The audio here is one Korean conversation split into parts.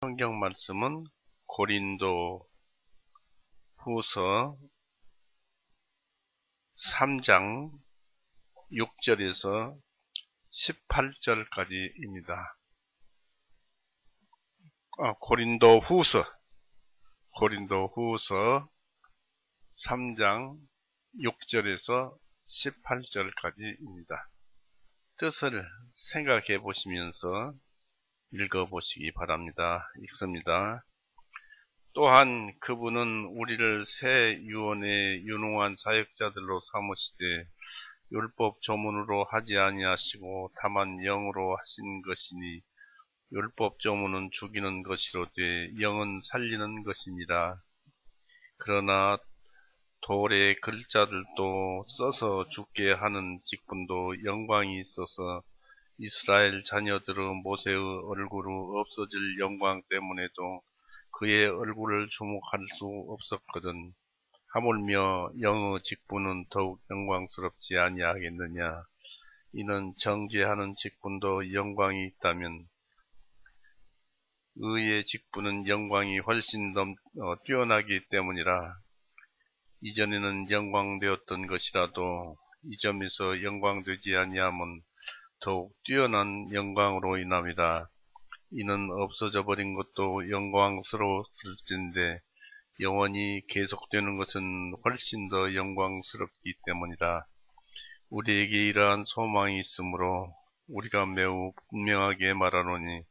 성경 말씀은 고린도 후서 3장 6절에서 18절까지입니다. 고린도 후서 3장 6절에서 18절까지입니다. 뜻을 생각해 보시면서 읽어보시기 바랍니다. 읽습니다. 또한 그분은 우리를 새 유언의 유능한 사역자들로 삼으시되 율법 조문으로 하지 아니하시고 다만 영으로 하신 것이니 율법 조문은 죽이는 것이로되 영은 살리는 것이니라. 그러나 돌의 글자들도 써서 죽게 하는 직분도 영광이 있어서 이스라엘 자녀들의 모세의 얼굴로 없어질 영광 때문에도 그의 얼굴을 주목할 수 없었거든. 하물며 영의 직분은 더욱 영광스럽지 아니하겠느냐. 이는 정죄하는 직분도 영광이 있다면 의의 직분은 영광이 훨씬 뛰어나기 때문이라. 이전에는 영광되었던 것이라도 이 점에서 영광되지 아니하면 더욱 뛰어난 영광으로 인함이라. 이는 없어져 버린 것도 영광스러웠을진데 영원히 계속되는 것은 훨씬 더 영광스럽기 때문이라. 우리에게 이러한 소망이 있으므로 우리가 매우 분명하게 말하노니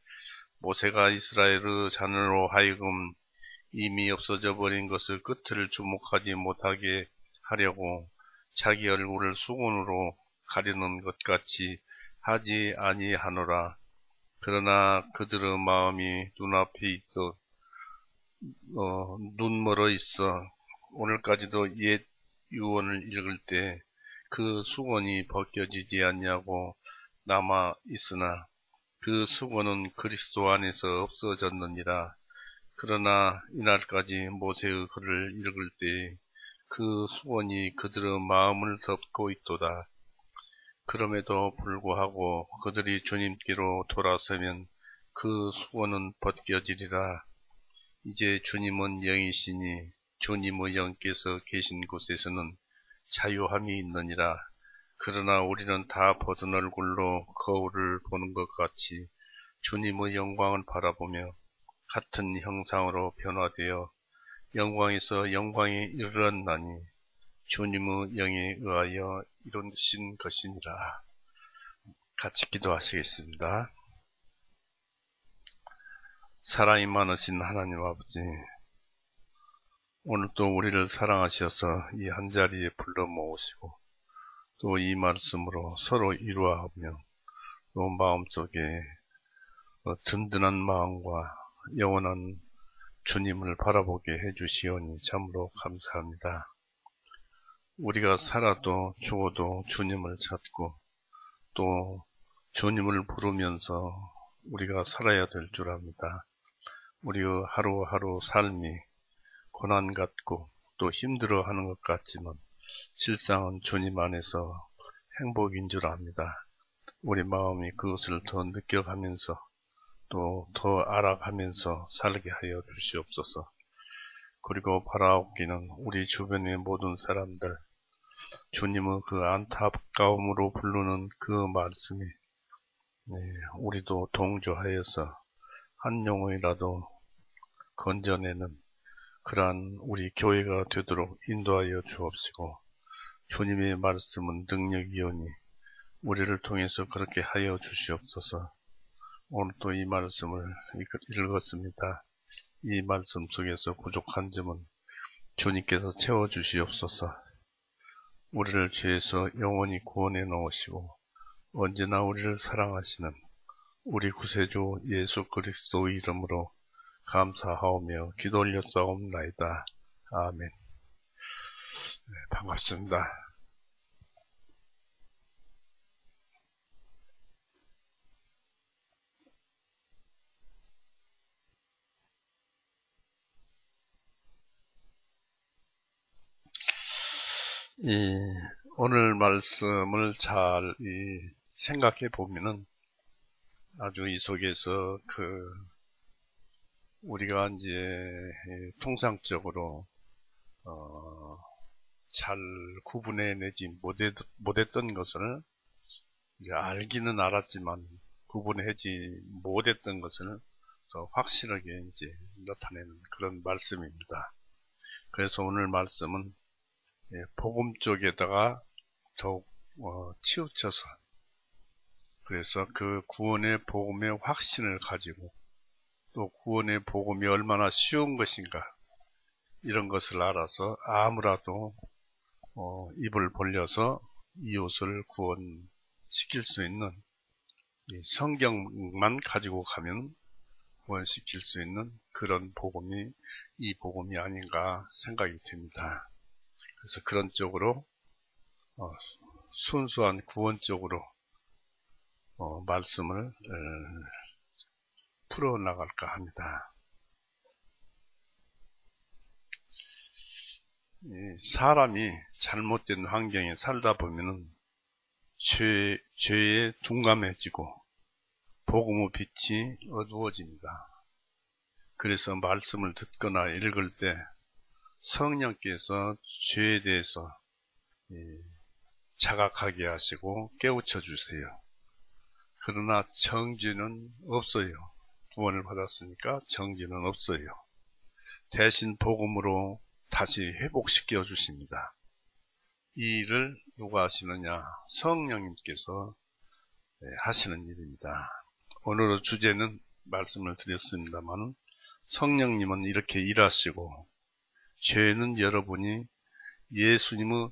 모세가 이스라엘의 자녀로 하여금 이미 없어져 버린 것의 끝을 주목하지 못하게 하려고 자기 얼굴을 수건으로 가리는 것 같이 하지 아니하노라. 그러나 그들의 마음이 눈앞에 있어 눈멀어 있어 오늘까지도 옛 유언을 읽을 때 그 수건이 벗겨지지 않냐고 남아 있으나 그 수건은 그리스도 안에서 없어졌느니라. 그러나 이날까지 모세의 글을 읽을 때 그 수건이 그들의 마음을 덮고 있도다. 그럼에도 불구하고 그들이 주님께로 돌아서면 그 수건은 벗겨지리라. 이제 주님은 영이시니 주님의 영께서 계신 곳에서는 자유함이 있느니라. 그러나 우리는 다 벗은 얼굴로 거울을 보는 것 같이 주님의 영광을 바라보며 같은 형상으로 변화되어 영광에서 영광에 이르렀나니 주님의 영에 의하여 이루신 것이니라. 같이 기도하시겠습니다. 사랑이 많으신 하나님 아버지, 오늘도 우리를 사랑하셔서 이 한자리에 불러 모으시고 또 이 말씀으로 서로 이루어하며 또 마음속에 든든한 마음과 영원한 주님을 바라보게 해주시오니 참으로 감사합니다. 우리가 살아도 죽어도 주님을 찾고 또 주님을 부르면서 우리가 살아야 될 줄 압니다. 우리의 하루하루 삶이 고난 같고 또 힘들어하는 것 같지만 실상은 주님 안에서 행복인 줄 압니다. 우리 마음이 그것을 더 느껴가면서 또 더 알아가면서 살게 하여 주시옵소서. 그리고 바라옵기는 우리 주변의 모든 사람들, 주님의 그 안타까움으로 부르는 그 말씀이 우리도 동조하여서 한 영혼이라도 건져내는 그러한 우리 교회가 되도록 인도하여 주옵시고, 주님의 말씀은 능력이오니 우리를 통해서 그렇게 하여 주시옵소서. 오늘 또 이 말씀을 읽었습니다. 이 말씀 속에서 부족한 점은 주님께서 채워주시옵소서. 우리를 죄에서 영원히 구원해 놓으시고 언제나 우리를 사랑하시는 우리 구세주 예수 그리스도의 이름으로 감사하오며 기도 올렸사옵나이다. 아멘. 반갑습니다. 오늘 말씀을 잘 생각해 보면은 아주 이 속에서 우리가 이제 통상적으로 잘 구분해내지 못했던 것을 이제 알기는 알았지만 구분하지 못했던 것을 더 확실하게 이제 나타내는 그런 말씀입니다. 그래서 오늘 말씀은 복음 쪽에다가 더욱 치우쳐서, 그래서 그 구원의 복음의 확신을 가지고 또 구원의 복음이 얼마나 쉬운 것인가, 이런 것을 알아서 아무라도 입을 벌려서 이웃을 구원시킬 수 있는, 성경만 가지고 가면 구원시킬 수 있는 그런 복음이 이 복음이 아닌가 생각이 듭니다. 그래서 그런 쪽으로 순수한 구원 쪽으로 말씀을 풀어나갈까 합니다. 사람이 잘못된 환경에 살다 보면은 죄에 둔감해지고 복음의 빛이 어두워집니다. 그래서 말씀을 듣거나 읽을 때 성령께서 죄에 대해서 자각하게 하시고 깨우쳐 주세요. 그러나 정죄는 없어요. 구원을 받았으니까 정죄는 없어요. 대신 복음으로 다시 회복시켜 주십니다. 이 일을 누가 하시느냐? 성령님께서 하시는 일입니다. 오늘의 주제는 말씀을 드렸습니다만, 성령님은 이렇게 일하시고, 죄는 여러분이 예수님의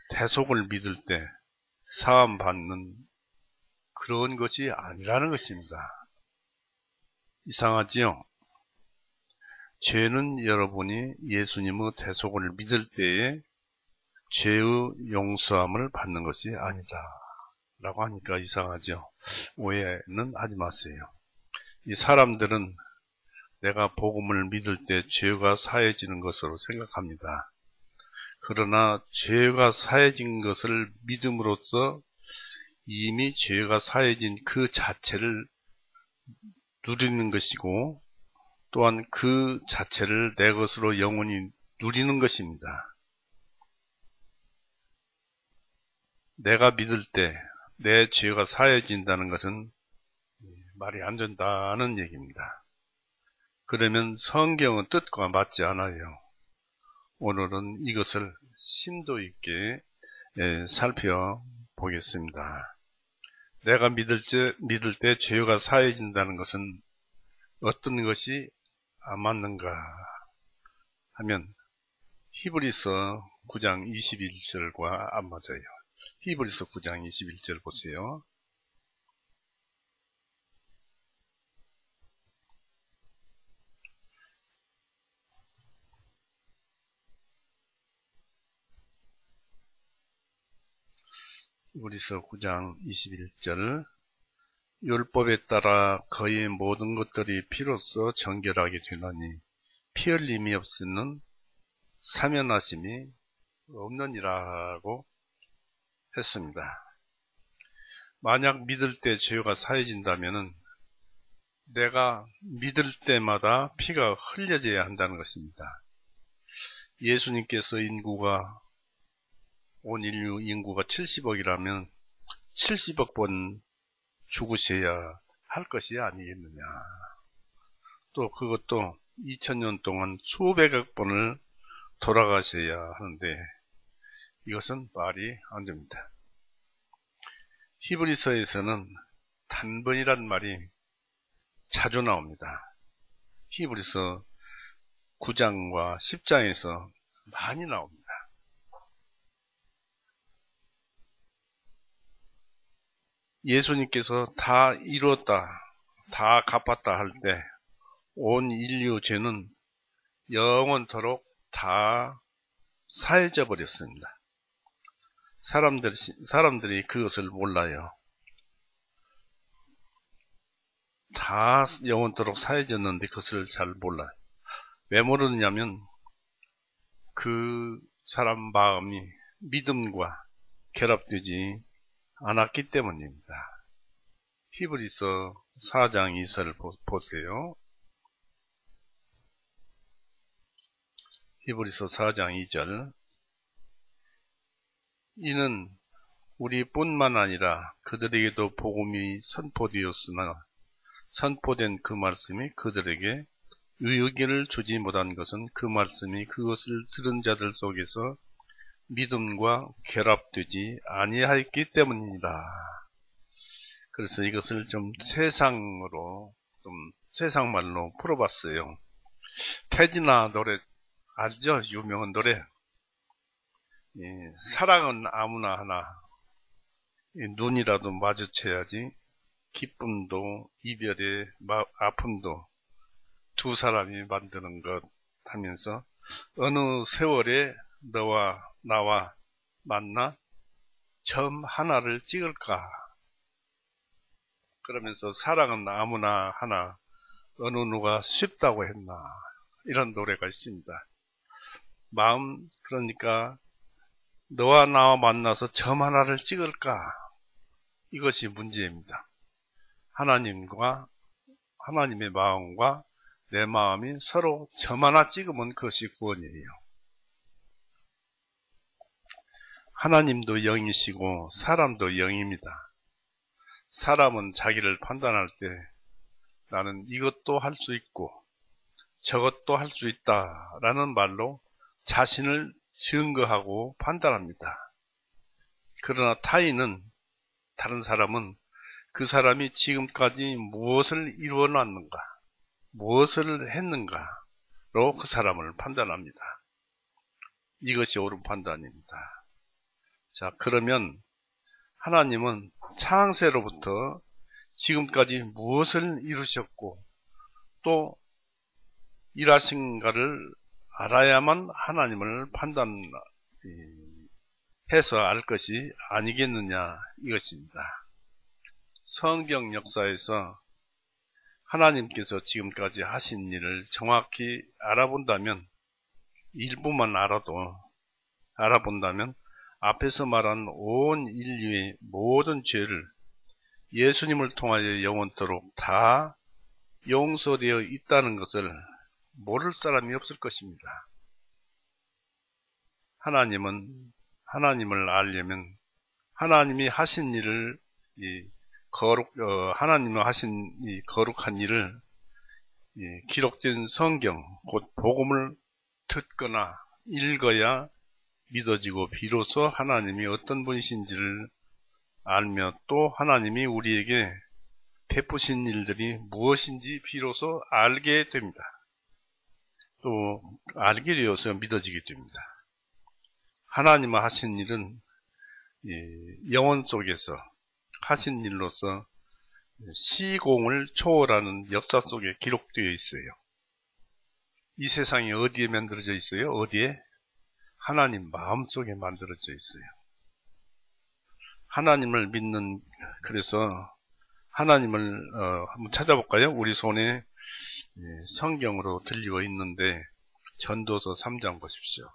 대속을 믿을 때 사함 받는 그런 것이 아니라는 것입니다. 이상하지요? 죄는 여러분이 예수님의 대속을 믿을 때에 죄의 용서함을 받는 것이 아니다 라고 하니까 이상하죠. 오해는 하지 마세요. 이 사람들은 내가 복음을 믿을 때 죄가 사해지는 것으로 생각합니다. 그러나 죄가 사해진 것을 믿음으로써 이미 죄가 사해진 그 자체를 누리는 것이고, 또한 그 자체를 내 것으로 영원히 누리는 것입니다. 내가 믿을 때 내 죄가 사해진다는 것은 말이 안 된다는 얘기입니다. 그러면 성경의 뜻과 맞지 않아요. 오늘은 이것을 심도 있게 살펴보겠습니다. 내가 믿을 때 죄가 사해진다는 것은 어떤 것이 안 맞는가 하면 히브리서 9장 21절과 안 맞아요. 히브리서 9장 21절 보세요. 히브리서 9장 21절, 율법에 따라 거의 모든 것들이 피로써 정결하게 되나니 피 흘림이 없이는 사면하심이 없느니라고 했습니다. 만약 믿을 때 죄가 사해진다면은 내가 믿을 때마다 피가 흘려져야 한다는 것입니다. 예수님께서 온 인류 인구가 70억이라면 70억 번 죽으셔야 할 것이 아니겠느냐. 또 그것도 2000년 동안 수백억 번을 돌아가셔야 하는데 이것은 말이 안 됩니다. 히브리서에서는 단번이란 말이 자주 나옵니다. 히브리서 9장과 10장에서 많이 나옵니다. 예수님께서 다 이루었다, 다 갚았다 할 때 온 인류 죄는 영원토록 다 사해져 버렸습니다. 사람들이 그것을 몰라요. 다 영원토록 사해졌는데 그것을 잘 몰라요. 왜 모르느냐면 그 사람 마음이 믿음과 결합되지 않았기 때문입니다. 히브리서 4장 2절 보세요. 히브리서 4장 2절. 이는 우리뿐만 아니라 그들에게도 복음이 선포되었으나 선포된 그 말씀이 그들에게 의의를 주지 못한 것은 그 말씀이 그것을 들은 자들 속에서 믿음과 결합되지 아니하였기 때문이다. 그래서 이것을 좀 세상으로, 좀 세상말로 풀어봤어요. 태진아 노래 알죠? 유명한 노래. 사랑은 아무나 하나. 눈이라도 마주쳐야지. 기쁨도 이별의 아픔도 두 사람이 만드는 것 하면서 어느 세월에 너와 나와 만나 점 하나를 찍을까? 그러면서 사랑은 아무나 하나 어느 누가 쉽다고 했나? 이런 노래가 있습니다. 마음, 그러니까 너와 나와 만나서 점 하나를 찍을까? 이것이 문제입니다. 하나님의 마음과 내 마음이 서로 점 하나 찍으면 그것이 구원이에요. 하나님도 영이시고 사람도 영입니다. 사람은 자기를 판단할 때 나는 이것도 할 수 있고 저것도 할 수 있다 라는 말로 자신을 증거하고 판단합니다. 그러나 다른 사람은 그 사람이 지금까지 무엇을 이루어놨는가, 무엇을 했는가로 그 사람을 판단합니다. 이것이 옳은 판단입니다. 자, 그러면 하나님은 창세로부터 지금까지 무엇을 이루셨고 또 일하신가를 알아야만 하나님을 판단해서 알 것이 아니겠느냐 이것입니다. 성경 역사에서 하나님께서 지금까지 하신 일을 정확히 알아본다면, 일부만 알아본다면 앞에서 말한 온 인류의 모든 죄를 예수님을 통하여 영원토록 다 용서되어 있다는 것을 모를 사람이 없을 것입니다. 하나님을 알려면 하나님이 하신 일을 하나님이 하신 이 거룩한 일을 기록된 성경, 곧 복음을 듣거나 읽어야 믿어지고 비로소 하나님이 어떤 분이신지를 알며 또 하나님이 우리에게 베푸신 일들이 무엇인지 비로소 알게 됩니다. 또 알게 되어서 믿어지게 됩니다. 하나님이 하신 일은 영혼 속에서 하신 일로서 시공을 초월하는 역사 속에 기록되어 있어요. 이 세상이 어디에 만들어져 있어요? 어디에? 하나님 마음속에 만들어져 있어요. 하나님을 믿는, 그래서 하나님을 한번 찾아볼까요? 우리 손에 성경으로 들리어 있는데 전도서 3장 보십시오.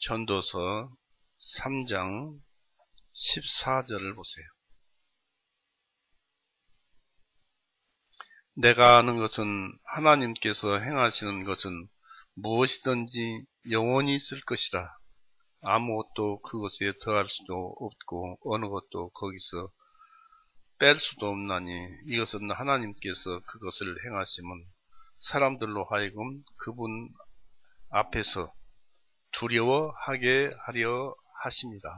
전도서 3장 14절을 보세요. 내가 아는 것은 하나님께서 행하시는 것은 무엇이든지 영원히 있을 것이라. 아무것도 그것에 더할 수도 없고 어느 것도 거기서 뺄 수도 없나니 이것은 하나님께서 그것을 행하시면 사람들로 하여금 그분 앞에서 두려워하게 하려 하십니다.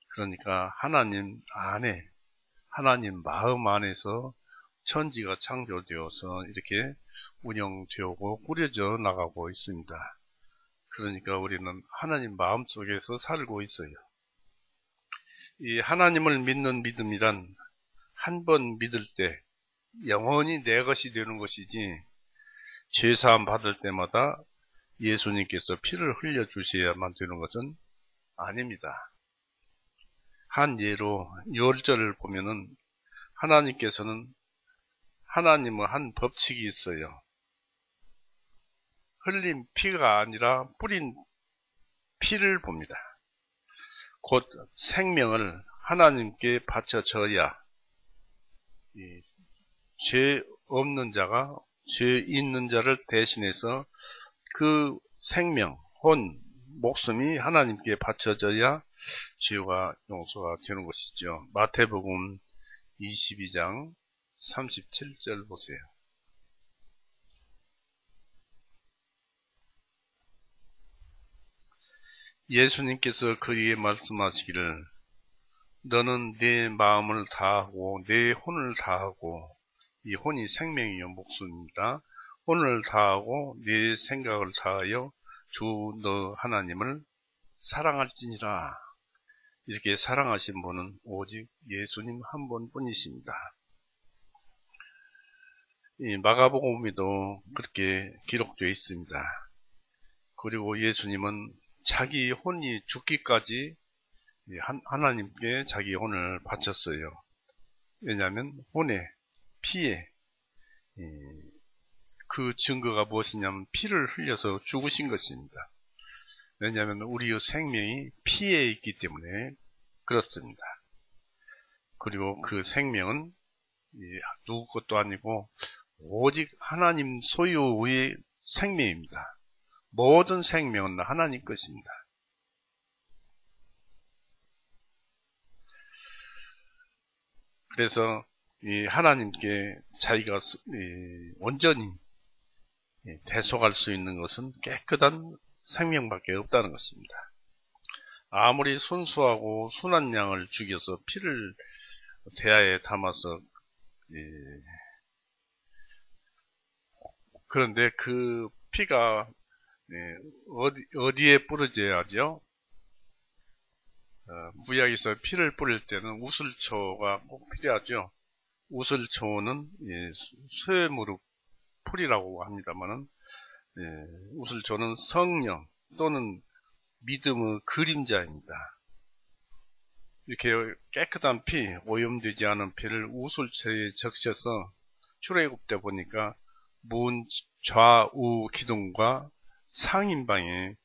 그러니까 하나님 안에, 하나님 마음 안에서 천지가 창조되어서 이렇게 운영되고 꾸려져 나가고 있습니다. 그러니까 우리는 하나님 마음 속에서 살고 있어요. 이 하나님을 믿는 믿음이란 한 번 믿을 때 영원히 내 것이 되는 것이지, 죄사함 받을 때마다 예수님께서 피를 흘려주셔야만 되는 것은 아닙니다. 한 예로 6절을 보면은 하나님은 한 법칙이 있어요. 흘린 피가 아니라 뿌린 피를 봅니다. 곧 생명을 하나님께 바쳐져야 죄 없는 자가 죄 있는 자를 대신해서 그 생명, 혼, 목숨이 하나님께 바쳐져야 죄가 용서가 되는 것이죠. 마태복음 22장 37절 보세요. 예수님께서 그에게 말씀하시기를 너는 내 마음을 다하고 내 혼을 다하고, 이 혼이 생명이요 목숨입니다. 혼을 다하고 내 생각을 다하여 주 너 하나님을 사랑할지니라. 이렇게 사랑하신 분은 오직 예수님 한 분뿐이십니다. 이 마가복음에도 그렇게 기록되어 있습니다. 그리고 예수님은 자기 혼이 죽기까지 하나님께 자기 혼을 바쳤어요. 왜냐하면 혼에, 피에 그 증거가 무엇이냐면 피를 흘려서 죽으신 것입니다. 왜냐하면 우리의 생명이 피에 있기 때문에 그렇습니다. 그리고 그 생명은 누구 것도 아니고 오직 하나님 소유의 생명입니다. 모든 생명은 하나님 것입니다. 그래서 하나님께 자기가 온전히 대속할 수 있는 것은 깨끗한 생명밖에 없다는 것입니다. 아무리 순수하고 순한 양을 죽여서 피를 대야에 담아서 그런데 그 피가 어디에 뿌려져야죠? 구약에서 피를 뿌릴 때는 우슬초가 꼭 필요하죠. 우슬초는 쇠무릎 풀이라고 합니다만은 우슬초는 성령 또는 믿음의 그림자입니다. 이렇게 깨끗한 피, 오염되지 않은 피를 우슬초에 적셔서 출애굽 때 보니까 문 좌우 기둥과 상인방에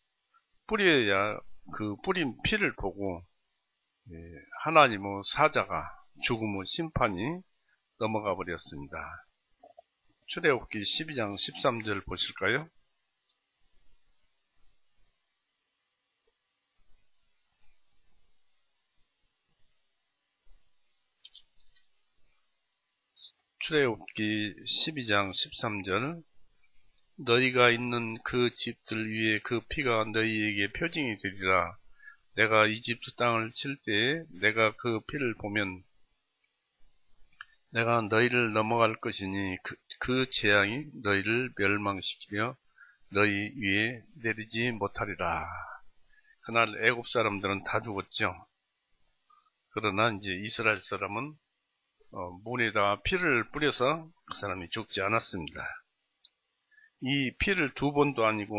뿌려야 그 뿌린 피를 보고 하나님의 사자가 죽음의 심판이 넘어가 버렸습니다. 출애굽기 12장 13절 보실까요? 출애굽기 12장 13절 너희가 있는 그 집들 위에 그 피가 너희에게 표징이 되리라. 내가 이집트 땅을 칠 때에 내가 그 피를 보면 내가 너희를 넘어갈 것이니 그 재앙이 너희를 멸망시키며 너희 위에 내리지 못하리라. 그날 애굽 사람들은 다 죽었죠. 그러나 이제 이스라엘 사람은 문에다가 피를 뿌려서 그 사람이 죽지 않았습니다. 이 피를 두 번도 아니고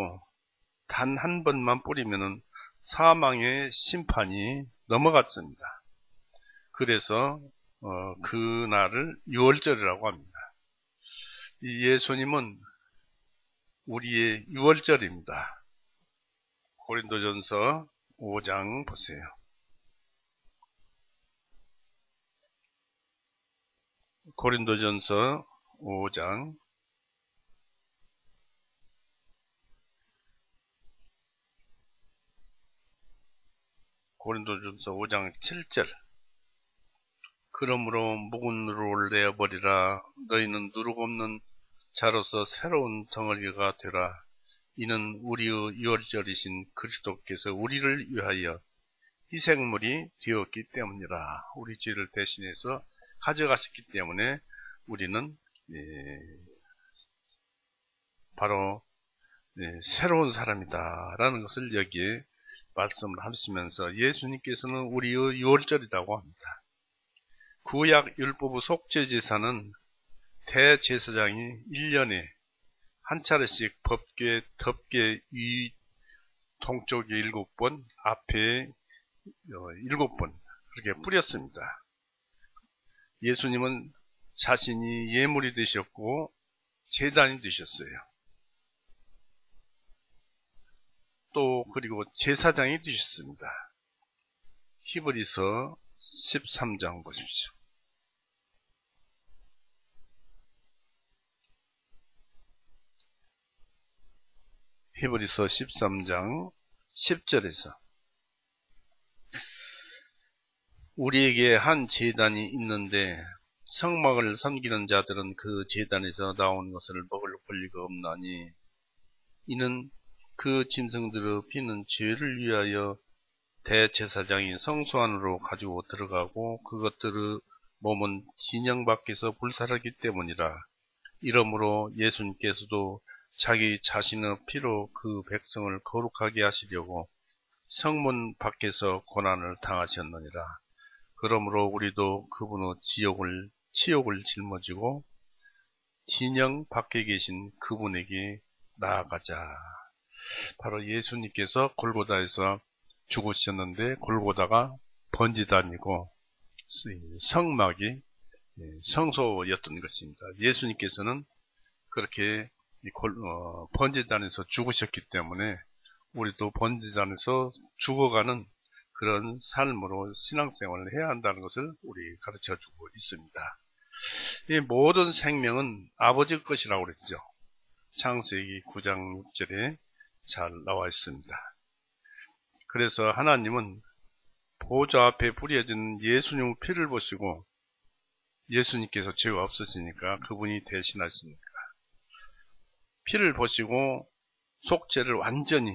단 한 번만 뿌리면은 사망의 심판이 넘어갔습니다. 그래서 그날을 유월절이라고 합니다. 이 예수님은 우리의 유월절입니다. 고린도전서 5장 보세요. 고린도전서 5장 고린도전서 5장 7절 그러므로 묵은 누룩을 내어버리라. 너희는 누룩 없는 자로서 새로운 덩어리가 되라. 이는 우리의 유월절이신 그리스도께서 우리를 위하여 희생물이 되었기 때문이라. 우리 죄를 대신해서 가져가셨기 때문에 우리는 바로 새로운 사람이다 라는 것을 여기에 말씀을 하시면서 예수님께서는 우리의 유월절이라고 합니다. 구약 율법의 속죄제사는 대제사장이 1년에 한 차례씩 법궤, 덮개 위 동쪽에 7번, 앞에 7번 그렇게 뿌렸습니다. 예수님은 자신이 예물이 되셨고 제단이 되셨어요. 또 그리고 제사장이 되셨습니다. 히브리서 13장 보십시오. 히브리서 13장 10절에서 우리에게 한 제단이 있는데 성막을 섬기는 자들은 그 제단에서 나온 것을 먹을 권리가 없나니 이는 그 짐승들의 피는 죄를 위하여 대제사장이 성소 안으로 가지고 들어가고 그것들의 몸은 진영 밖에서 불살하기 때문이라. 이러므로 예수님께서도 자기 자신의 피로 그 백성을 거룩하게 하시려고 성문 밖에서 고난을 당하셨느니라. 그러므로 우리도 그분의 치욕을 짊어지고 진영 밖에 계신 그분에게 나아가자. 바로 예수님께서 골고다에서 죽으셨는데 골고다가 번지단이고 성막이 성소였던 것입니다. 예수님께서는 그렇게 번제단에서 죽으셨기 때문에 우리도 번제단에서 죽어가는 그런 삶으로 신앙생활을 해야 한다는 것을 우리 가르쳐주고 있습니다. 이 모든 생명은 아버지 것이라고 그랬죠. 창세기 9장 6절에 잘 나와 있습니다. 그래서 하나님은 보좌 앞에 뿌려진 예수님 피를 보시고 예수님께서 죄가 없으시니까 그분이 대신하시니까 피를 보시고 속죄를 완전히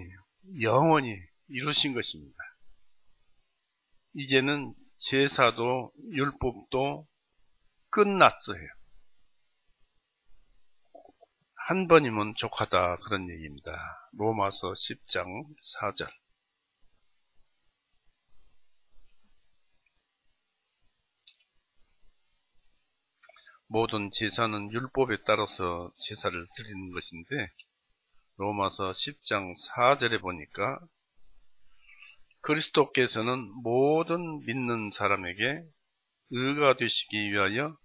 영원히 이루신 것입니다. 이제는 제사도 율법도 끝났어요. 한 번이면 족하다 그런 얘기입니다. 로마서 10장 4절. 모든 제사는 율법에 따라서 제사를 드리는 것인데 로마서 10장 4절에 보니까 그리스도께서는 모든 믿는 사람에게 의가 되시기 위하여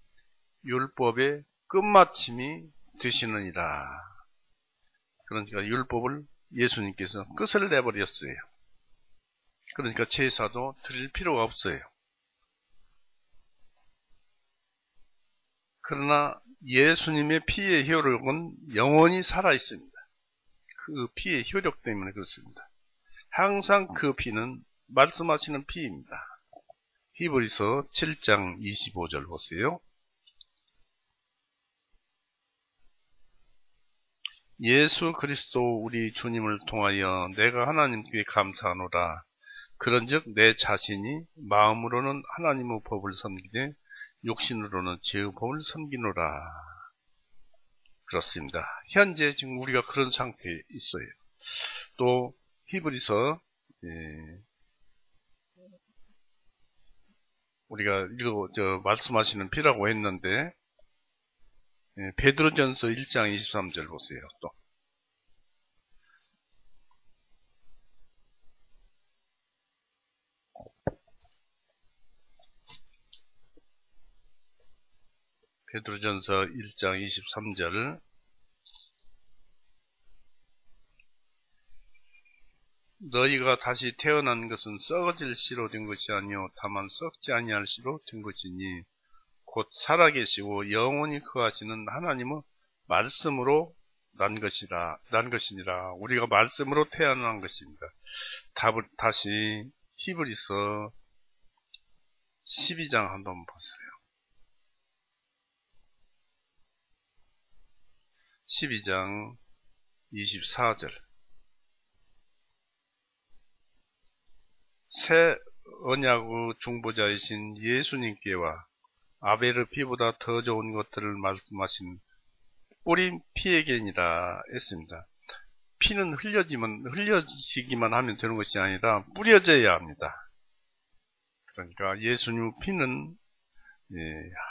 율법의 끝마침이 되시느니라. 그러니까 율법을 예수님께서 끝을 내버렸어요. 그러니까 제사도 드릴 필요가 없어요. 그러나 예수님의 피의 효력은 영원히 살아있습니다. 그 피의 효력 때문에 그렇습니다. 항상 그 피는 말씀하시는 피입니다. 히브리서 7장 25절 보세요. 예수 그리스도 우리 주님을 통하여 내가 하나님께 감사하노라. 그런즉 내 자신이 마음으로는 하나님의 법을 섬기되 육신으로는 죄의 법을 섬기노라. 그렇습니다. 현재 지금 우리가 그런 상태에 있어요. 또 히브리서 우리가 이거 말씀하시는 피라고 했는데 베드로전서 1장 23절 보세요. 또 베드로전서 1장 23절 너희가 다시 태어난 것은 썩어질 씨로 된 것이 아니요 다만 썩지 아니할 씨로 된 것이니 곧 살아계시고 영원히 거하시는 하나님의 말씀으로 난 것이니라. 우리가 말씀으로 태어난 것입니다. 다시 히브리서 12장 한번 보세요. 12장 24절 새 언약의 중보자이신 예수님께와 아벨의 피보다 더 좋은 것들을 말씀하신 뿌린 피에게니라 했습니다. 피는 흘려지기만 하면 되는 것이 아니라 뿌려져야 합니다. 그러니까 예수님의 피는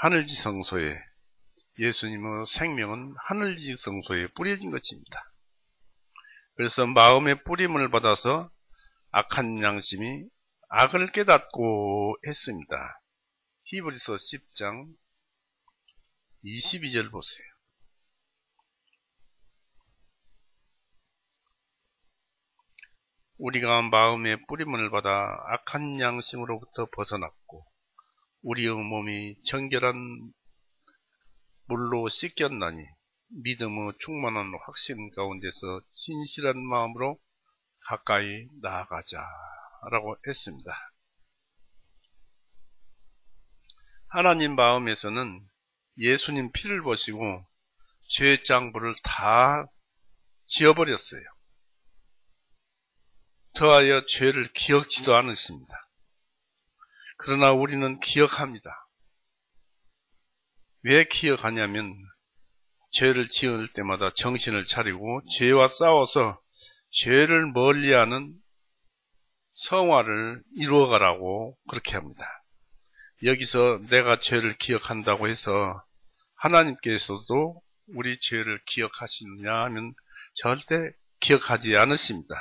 하늘지성소에 예수님의 생명은 하늘지성소에 뿌려진 것입니다. 그래서 마음의 뿌림을 받아서 악한 양심이 악을 깨닫고 했습니다. 히브리서 10장 22절 보세요. 우리가 마음의 뿌림을 받아 악한 양심으로부터 벗어났고 우리의 몸이 정결한 물로 씻겼나니 믿음의 충만한 확신 가운데서 진실한 마음으로 가까이 나아가자 라고 했습니다. 하나님 마음에서는 예수님 피를 보시고 죄의 짱부를 다 지어버렸어요. 더하여 죄를 기억지도 않으십니다. 그러나 우리는 기억합니다. 왜 기억하냐면 죄를 지을 때마다 정신을 차리고 죄와 싸워서 죄를 멀리하는 성화를 이루어가라고 그렇게 합니다. 여기서 내가 죄를 기억한다고 해서 하나님께서도 우리 죄를 기억하시느냐 하면 절대 기억하지 않으십니다.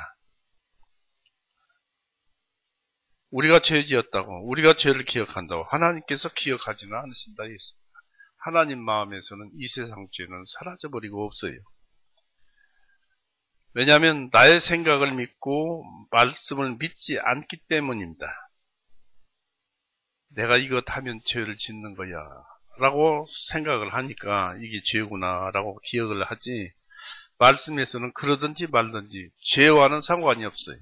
우리가 죄 지었다고, 우리가 죄를 기억한다고 하나님께서 기억하지는 않으신다 했습니다. 하나님 마음에서는 이 세상 죄는 사라져버리고 없어요. 왜냐하면 나의 생각을 믿고 말씀을 믿지 않기 때문입니다. 내가 이것 하면 죄를 짓는 거야 라고 생각을 하니까 이게 죄구나 라고 기억을 하지, 말씀에서는 그러든지 말든지 죄와는 상관이 없어요.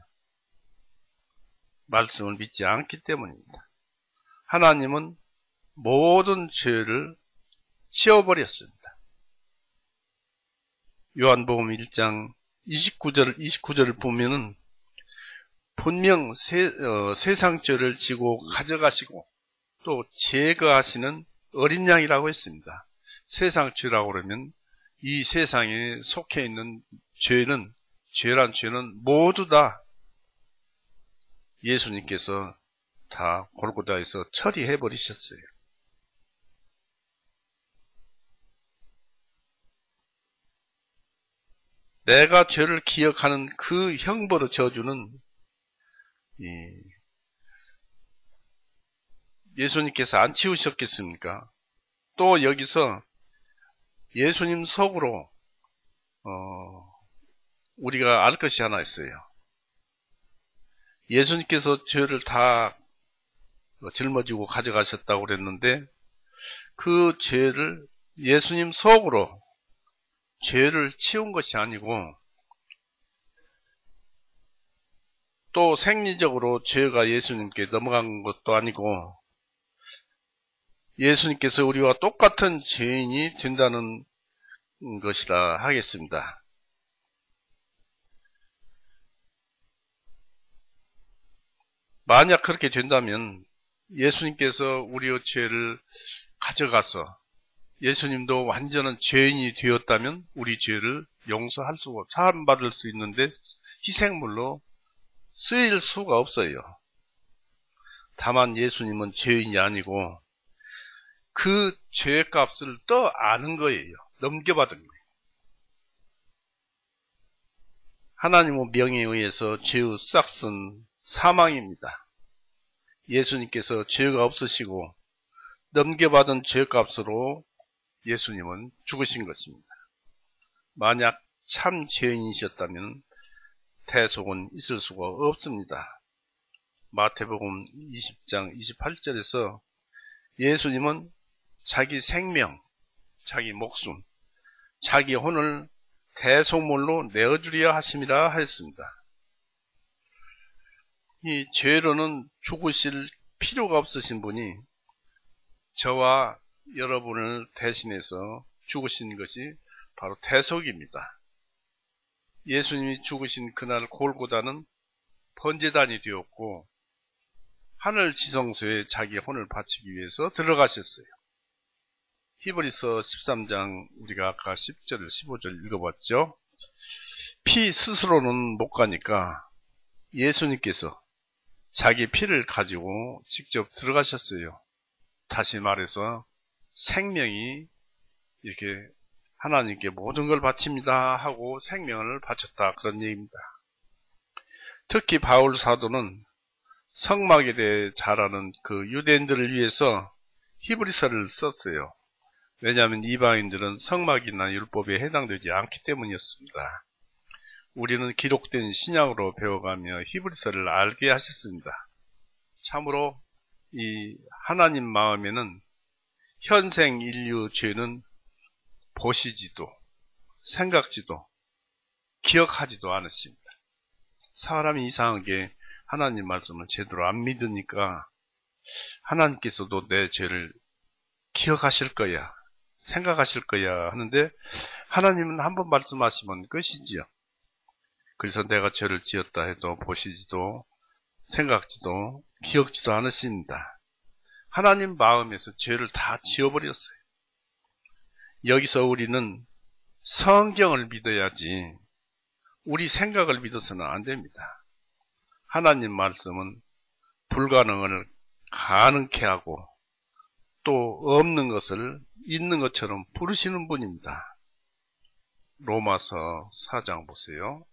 말씀을 믿지 않기 때문입니다. 하나님은 모든 죄를 치워버렸습니다. 요한복음 1장 29절을 보면은 분명 세상 죄를 지고 가져가시고 또 제거하시는 어린 양이라고 했습니다. 세상 죄라고 그러면 이 세상에 속해 있는 죄란 죄는 모두 다 예수님께서 다 골고다에서 처리해 버리셨어요. 내가 죄를 기억하는 그 형벌의 저주는 예수님께서 안 치우셨겠습니까? 또 여기서 예수님 속으로 우리가 알 것이 하나 있어요. 예수님께서 죄를 다 짊어지고 가져가셨다고 그랬는데 그 죄를 예수님 속으로 죄를 치운 것이 아니고 또 생리적으로 죄가 예수님께 넘어간 것도 아니고 예수님께서 우리와 똑같은 죄인이 된다는 것이라 하겠습니다. 만약 그렇게 된다면 예수님께서 우리의 죄를 가져가서 예수님도 완전한 죄인이 되었다면 우리 죄를 용서할 수가, 사함받을 수 있는데 희생물로 쓰일 수가 없어요. 다만 예수님은 죄인이 아니고 그 죄값을 더 아는 거예요. 넘겨받은 거예요. 하나님의 명에 의해서 죄의 싹은 사망입니다. 예수님께서 죄가 없으시고 넘겨받은 죄값으로 예수님은 죽으신 것입니다. 만약 참 죄인이셨다면 대속은 있을 수가 없습니다. 마태복음 20장 28절에서 예수님은 자기 생명, 자기 목숨, 자기 혼을 대속물로 내어주려 하심이라 하였습니다. 이 죄로는 죽으실 필요가 없으신 분이 저와 여러분을 대신해서 죽으신 것이 바로 대속입니다. 예수님이 죽으신 그날 골고다는 번제단이 되었고 하늘 지성소에 자기 혼을 바치기 위해서 들어가셨어요. 히브리서 13장 우리가 아까 10절 15절 읽어봤죠. 피 스스로는 못 가니까 예수님께서 자기 피를 가지고 직접 들어가셨어요. 다시 말해서 생명이 이렇게 하나님께 모든 걸 바칩니다 하고 생명을 바쳤다, 그런 얘기입니다. 특히 바울 사도는 성막에 대해 잘 아는 그 유대인들을 위해서 히브리서를 썼어요. 왜냐하면 이방인들은 성막이나 율법에 해당되지 않기 때문이었습니다. 우리는 기록된 신약으로 배워가며 히브리서를 알게 하셨습니다. 참으로 이 하나님 마음에는 현생 인류 죄는 보시지도 생각지도 기억하지도 않으십니다. 사람이 이상하게 하나님 말씀을 제대로 안 믿으니까 하나님께서도 내 죄를 기억하실 거야, 생각하실 거야 하는데 하나님은 한번 말씀하시면 끝이지요. 그래서 내가 죄를 지었다 해도 보시지도 생각지도 기억지도 않으십니다. 하나님 마음에서 죄를 다 지워버렸어요. 여기서 우리는 성경을 믿어야지 우리 생각을 믿어서는 안 됩니다. 하나님 말씀은 불가능을 가능케 하고 또 없는 것을 있는 것처럼 부르시는 분입니다. 로마서 4장 보세요.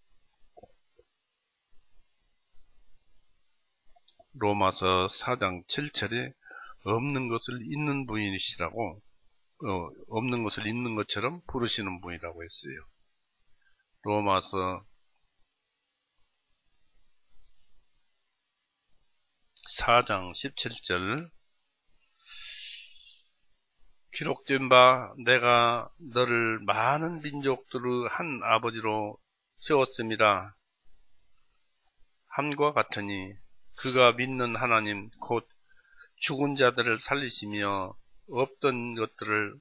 로마서 4장 7절에 없는 것을 있는 분이시라고 없는 것을 있는 것처럼 부르시는 분이라고 했어요. 로마서 4장 17절 기록된 바 내가 너를 많은 민족들의 한 아버지로 세웠습니다. 함과 같으니 그가 믿는 하나님 곧 죽은 자들을 살리시며 없던 것들을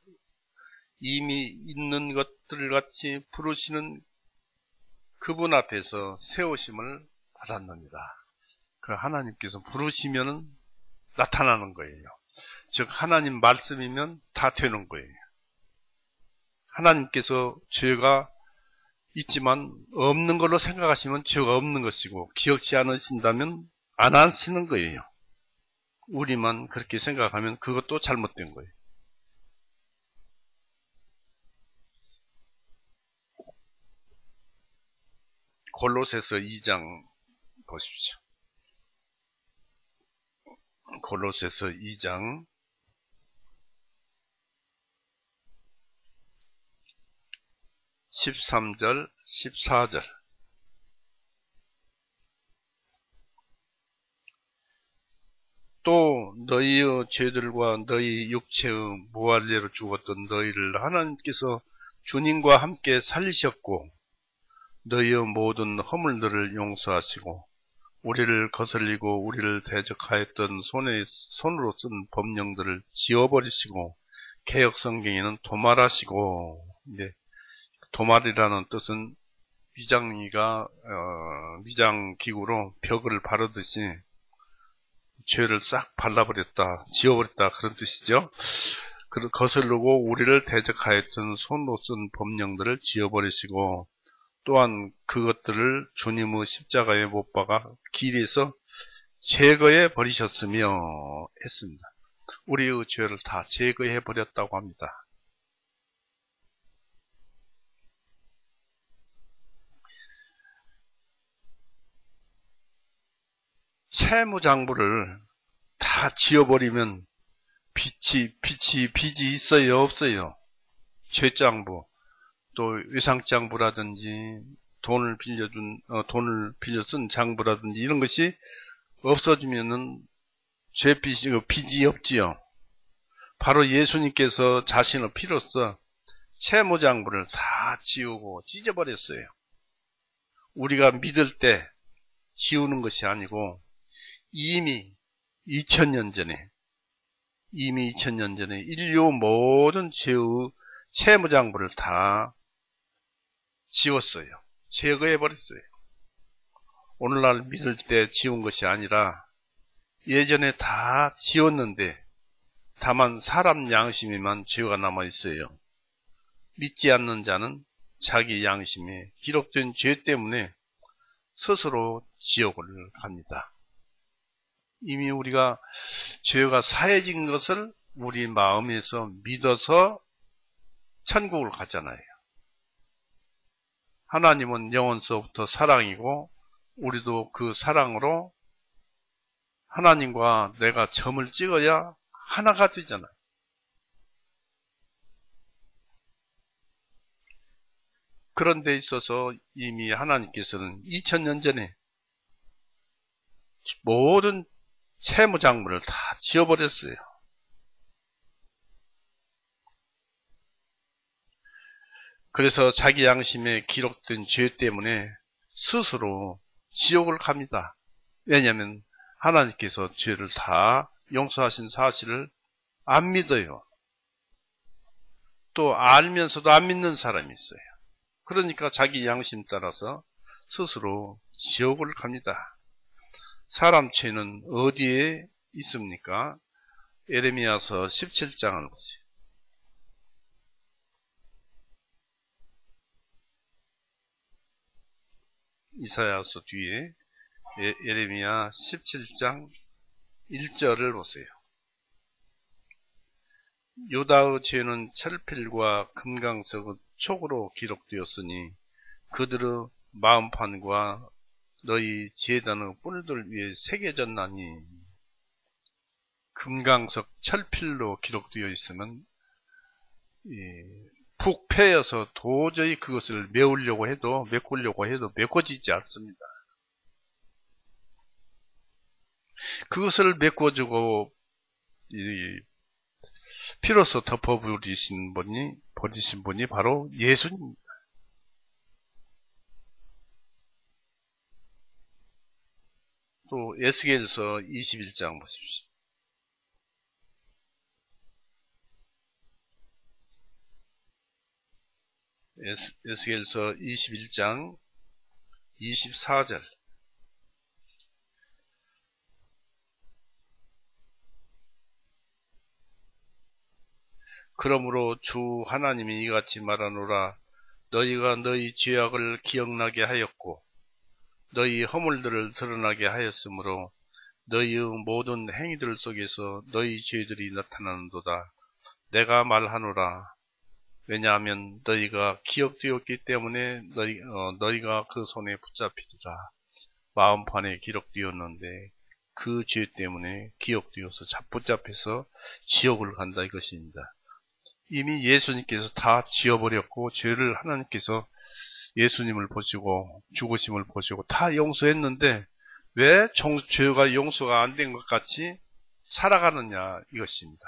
이미 있는 것들 같이 부르시는 그분 앞에서 세우심을 받았느니라. 그 하나님께서 부르시면 나타나는 거예요. 즉 하나님 말씀이면 다 되는 거예요. 하나님께서 죄가 있지만 없는 걸로 생각하시면 죄가 없는 것이고 기억지 않으신다면 안 하시는 거예요. 우리만 그렇게 생각하면 그것도 잘못된 거예요. 골로새서 2장 보십시오. 골로새서 2장 13절 14절 또 너희의 죄들과 너희 육체의 무할례로 죽었던 너희를 하나님께서 주님과 함께 살리셨고 너희의 모든 허물들을 용서하시고 우리를 거슬리고 우리를 대적하였던 손으로 쓴 법령들을 지워버리시고 개역성경에는 도말하시고 도말이라는 뜻은 미장기구로 벽을 바르듯이 죄를 싹 발라버렸다, 지워버렸다 그런 뜻이죠. 거슬르고 우리를 대적하였던 손으로 쓴 법령들을 지워버리시고 또한 그것들을 주님의 십자가에 못 박아 길에서 제거해 버리셨으며 했습니다. 우리의 죄를 다 제거해 버렸다고 합니다. 채무장부를 다 지워버리면 빚이 있어요, 없어요? 죄장부, 또 외상장부라든지 돈을 빌려 쓴 장부라든지 이런 것이 없어지면은 빚이 없지요. 바로 예수님께서 자신의 피로써 채무장부를 다 지우고 찢어버렸어요. 우리가 믿을 때 지우는 것이 아니고 이미 2000년 전에 인류 모든 죄의 채무장부를 다 지웠어요. 제거해버렸어요. 오늘날 믿을 때 지운 것이 아니라 예전에 다 지웠는데 다만 사람 양심에만 죄가 남아있어요. 믿지 않는 자는 자기 양심에 기록된 죄 때문에 스스로 지옥을 갑니다. 이미 우리가 죄가 사해진 것을 우리 마음에서 믿어서 천국을 가잖아요. 하나님은 영원서부터 사랑이고 우리도 그 사랑으로 하나님과 내가 점을 찍어야 하나가 되잖아요. 그런 데 있어서 이미 하나님께서는 2000년 전에 모든 채무작물을 다 지어버렸어요. 그래서 자기 양심에 기록된 죄 때문에 스스로 지옥을 갑니다. 왜냐하면 하나님께서 죄를 다 용서하신 사실을 안 믿어요. 또 알면서도 안 믿는 사람이 있어요. 그러니까 자기 양심 따라서 스스로 지옥을 갑니다. 사람 죄는 어디에 있습니까? 예레미야서 17장을 보세요. 이사야서 뒤에 예레미야 17장 1절을 보세요. 유다의 죄는 철필과 금강석의 촉으로 기록되었으니 그들의 마음판과 너희 제단의 뿔들 위에 새겨졌나니. 금강석 철필로 기록되어 있으면 북패여서 도저히 그것을 메꾸려고 해도 메꿔지지 않습니다. 그것을 메꿔주고 피로써 덮어버리신 분이 바로 예수님입니다. 또 에스겔서 21장 보십시오. 에스겔서 21장 24절. 그러므로 주 하나님이 이같이 말하노라. 너희가 너희 죄악을 기억나게 하였고 너희 허물들을 드러나게 하였으므로 너희의 모든 행위들 속에서 너희 죄들이 나타나는도다. 내가 말하노라. 왜냐하면 너희가 기억되었기 때문에 너희가 그 손에 붙잡히리라. 마음판에 기록되었는데 그 죄 때문에 기억되어서 붙잡혀서 지옥을 간다 이것입니다. 이미 예수님께서 다 지어버렸고 죄를 하나님께서 예수님을 보시고 죽으심을 보시고 다 용서했는데 왜 죄가 용서가 안 된 것 같이 살아가느냐 이것입니다.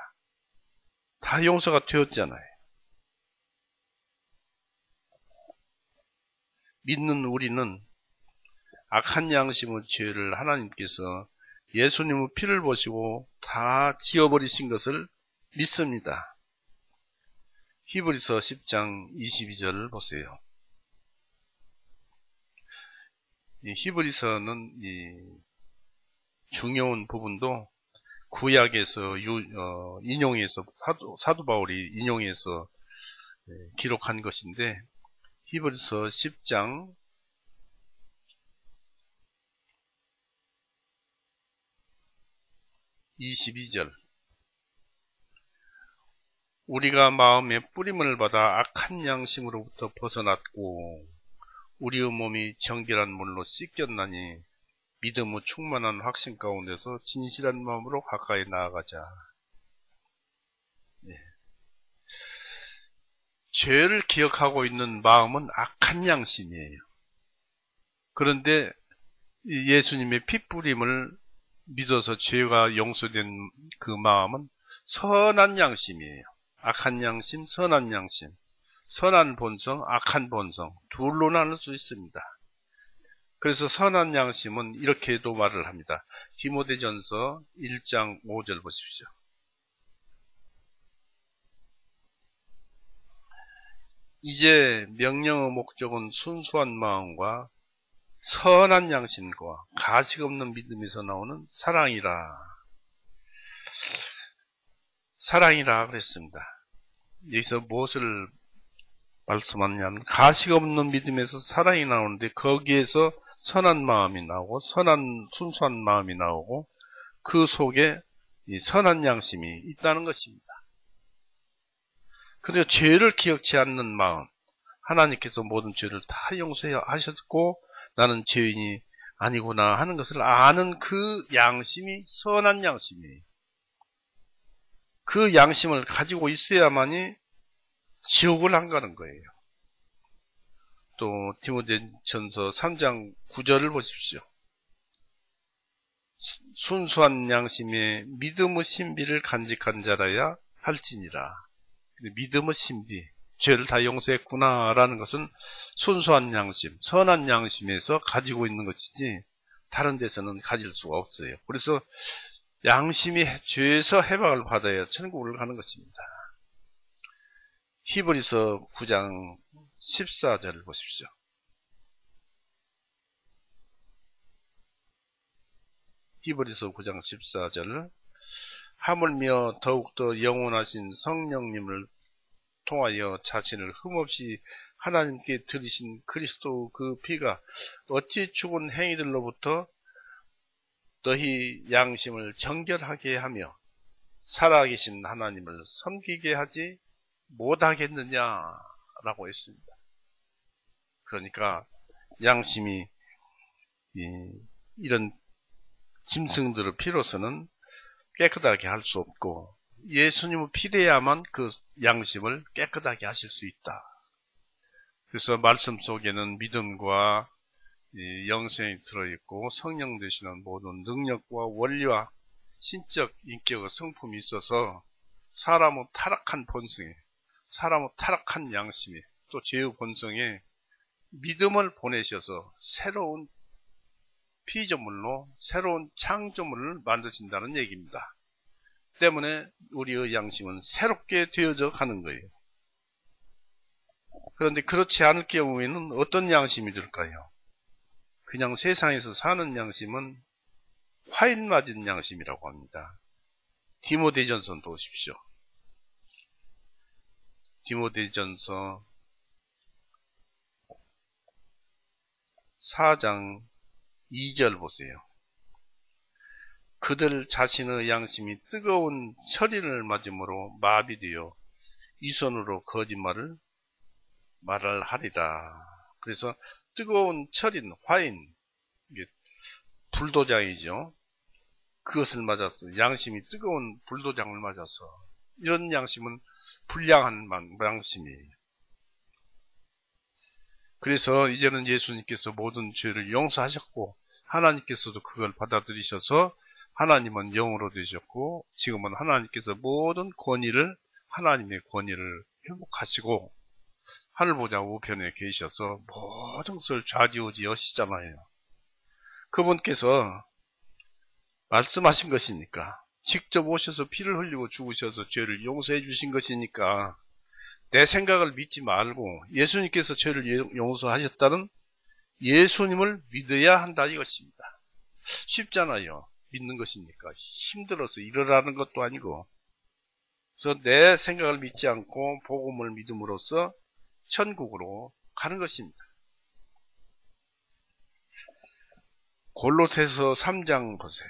다 용서가 되었잖아요. 믿는 우리는 악한 양심의 죄를 하나님께서 예수님의 피를 보시고 다 지어버리신 것을 믿습니다. 히브리서 10장 22절을 보세요. 이 히브리서는 중요한 부분도 구약에서 인용해서 사도 바울이 인용해서 기록한 것인데 히브리서 10장 22절. 우리가 마음에 뿌림을 받아 악한 양심으로부터 벗어났고 우리의 몸이 정결한 물로 씻겼나니 믿음의 충만한 확신 가운데서 진실한 마음으로 가까이 나아가자. 죄를 기억하고 있는 마음은 악한 양심이에요. 그런데 예수님의 핏뿌림을 믿어서 죄가 용서된 그 마음은 선한 양심이에요. 악한 양심, 선한 양심. 선한 본성, 악한 본성 둘로 나눌 수 있습니다. 그래서 선한 양심은 이렇게도 말을 합니다. 디모데전서 1장 5절 보십시오. 이제 명령의 목적은 순수한 마음과 선한 양심과 가식 없는 믿음에서 나오는 사랑이라. 사랑이라 그랬습니다. 여기서 무엇을 말씀하냐면 가식 없는 믿음에서 사랑이 나오는데 거기에서 선한 마음이 나오고 순수한 마음이 나오고 그 속에 이 선한 양심이 있다는 것입니다. 그래서 죄를 기억치 않는 마음, 하나님께서 모든 죄를 다 용서하셨고 나는 죄인이 아니구나 하는 것을 아는 그 양심이 선한 양심이에요. 그 양심을 가지고 있어야만이 지옥을 안 가는 거예요. 또 디모데전서 3장 9절을 보십시오. 순수한 양심에 믿음의 신비를 간직한 자라야 할지니라. 믿음의 신비, 죄를 다 용서했구나 라는 것은 순수한 양심, 선한 양심에서 가지고 있는 것이지 다른 데서는 가질 수가 없어요. 그래서 양심이 죄에서 해방을 받아야 천국을 가는 것입니다. 히브리서 9장 14절을 보십시오. 히브리서 9장 14절 하물며 더욱더 영원하신 성령님을 통하여 자신을 흠없이 하나님께 드리신 그리스도 그 피가 어찌 죽은 행위들로부터 너희 양심을 정결하게 하며 살아계신 하나님을 섬기게 하지 못하겠느냐라고 했습니다. 그러니까 양심이 이런 짐승들의 피로서는 깨끗하게 할 수 없고 예수님의 피래야만 그 양심을 깨끗하게 하실 수 있다. 그래서 말씀 속에는 믿음과 영생이 들어있고 성령 되시는 모든 능력과 원리와 신적 인격의 성품이 있어서 사람의 타락한 본성에, 사람의 타락한 양심에, 또 죄의 본성에 믿음을 보내셔서 새로운 피조물로 새로운 창조물을 만드신다는 얘기입니다. 때문에 우리의 양심은 새롭게 되어져 가는 거예요. 그런데 그렇지 않을 경우에는 어떤 양심이 될까요? 그냥 세상에서 사는 양심은 화인 맞은 양심이라고 합니다. 디모데전서 보십시오. 디모데전서 4장 2절 보세요. 그들 자신의 양심이 뜨거운 철인을 맞음으로 마비되어 이 손으로 거짓말을 말을 하리라. 그래서 뜨거운 철인, 화인, 이게 불도장이죠. 그것을 맞아서 양심이 뜨거운 불도장을 맞아서 이런 양심은 불량한 양심이에요. 그래서 이제는 예수님께서 모든 죄를 용서하셨고 하나님께서도 그걸 받아들이셔서 하나님은 영으로 되셨고 지금은 하나님께서 모든 권위를 하나님의 권위를 회복하시고 하늘보좌 우편에 계셔서 모든 것을 좌지우지하시잖아요. 그분께서 말씀하신 것이니까 직접 오셔서 피를 흘리고 죽으셔서 죄를 용서해 주신 것이니까 내 생각을 믿지 말고 예수님께서 죄를 용서하셨다는 예수님을 믿어야 한다 이것입니다. 쉽잖아요. 믿는 것이니까. 힘들어서 이러라는 것도 아니고. 그래서 내 생각을 믿지 않고 복음을 믿음으로써 천국으로 가는 것입니다. 골로새서 3장 보세요.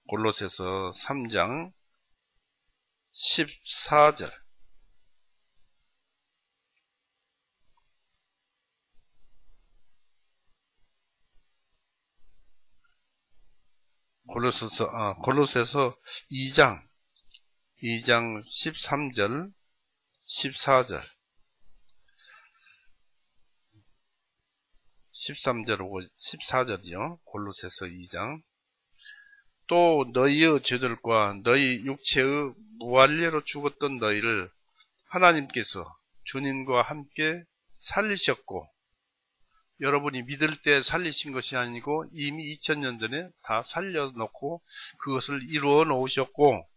골로새서 3장 14절. 골로새서 2장 13절 14절 13절하고 14절이요. 골로새서 2장. 또 너희의 죄들과 너희 육체의 무할례로 죽었던 너희를 하나님께서 주님과 함께 살리셨고, 여러분이 믿을 때 살리신 것이 아니고 이미 2000년 전에 다 살려놓고 그것을 이루어 놓으셨고,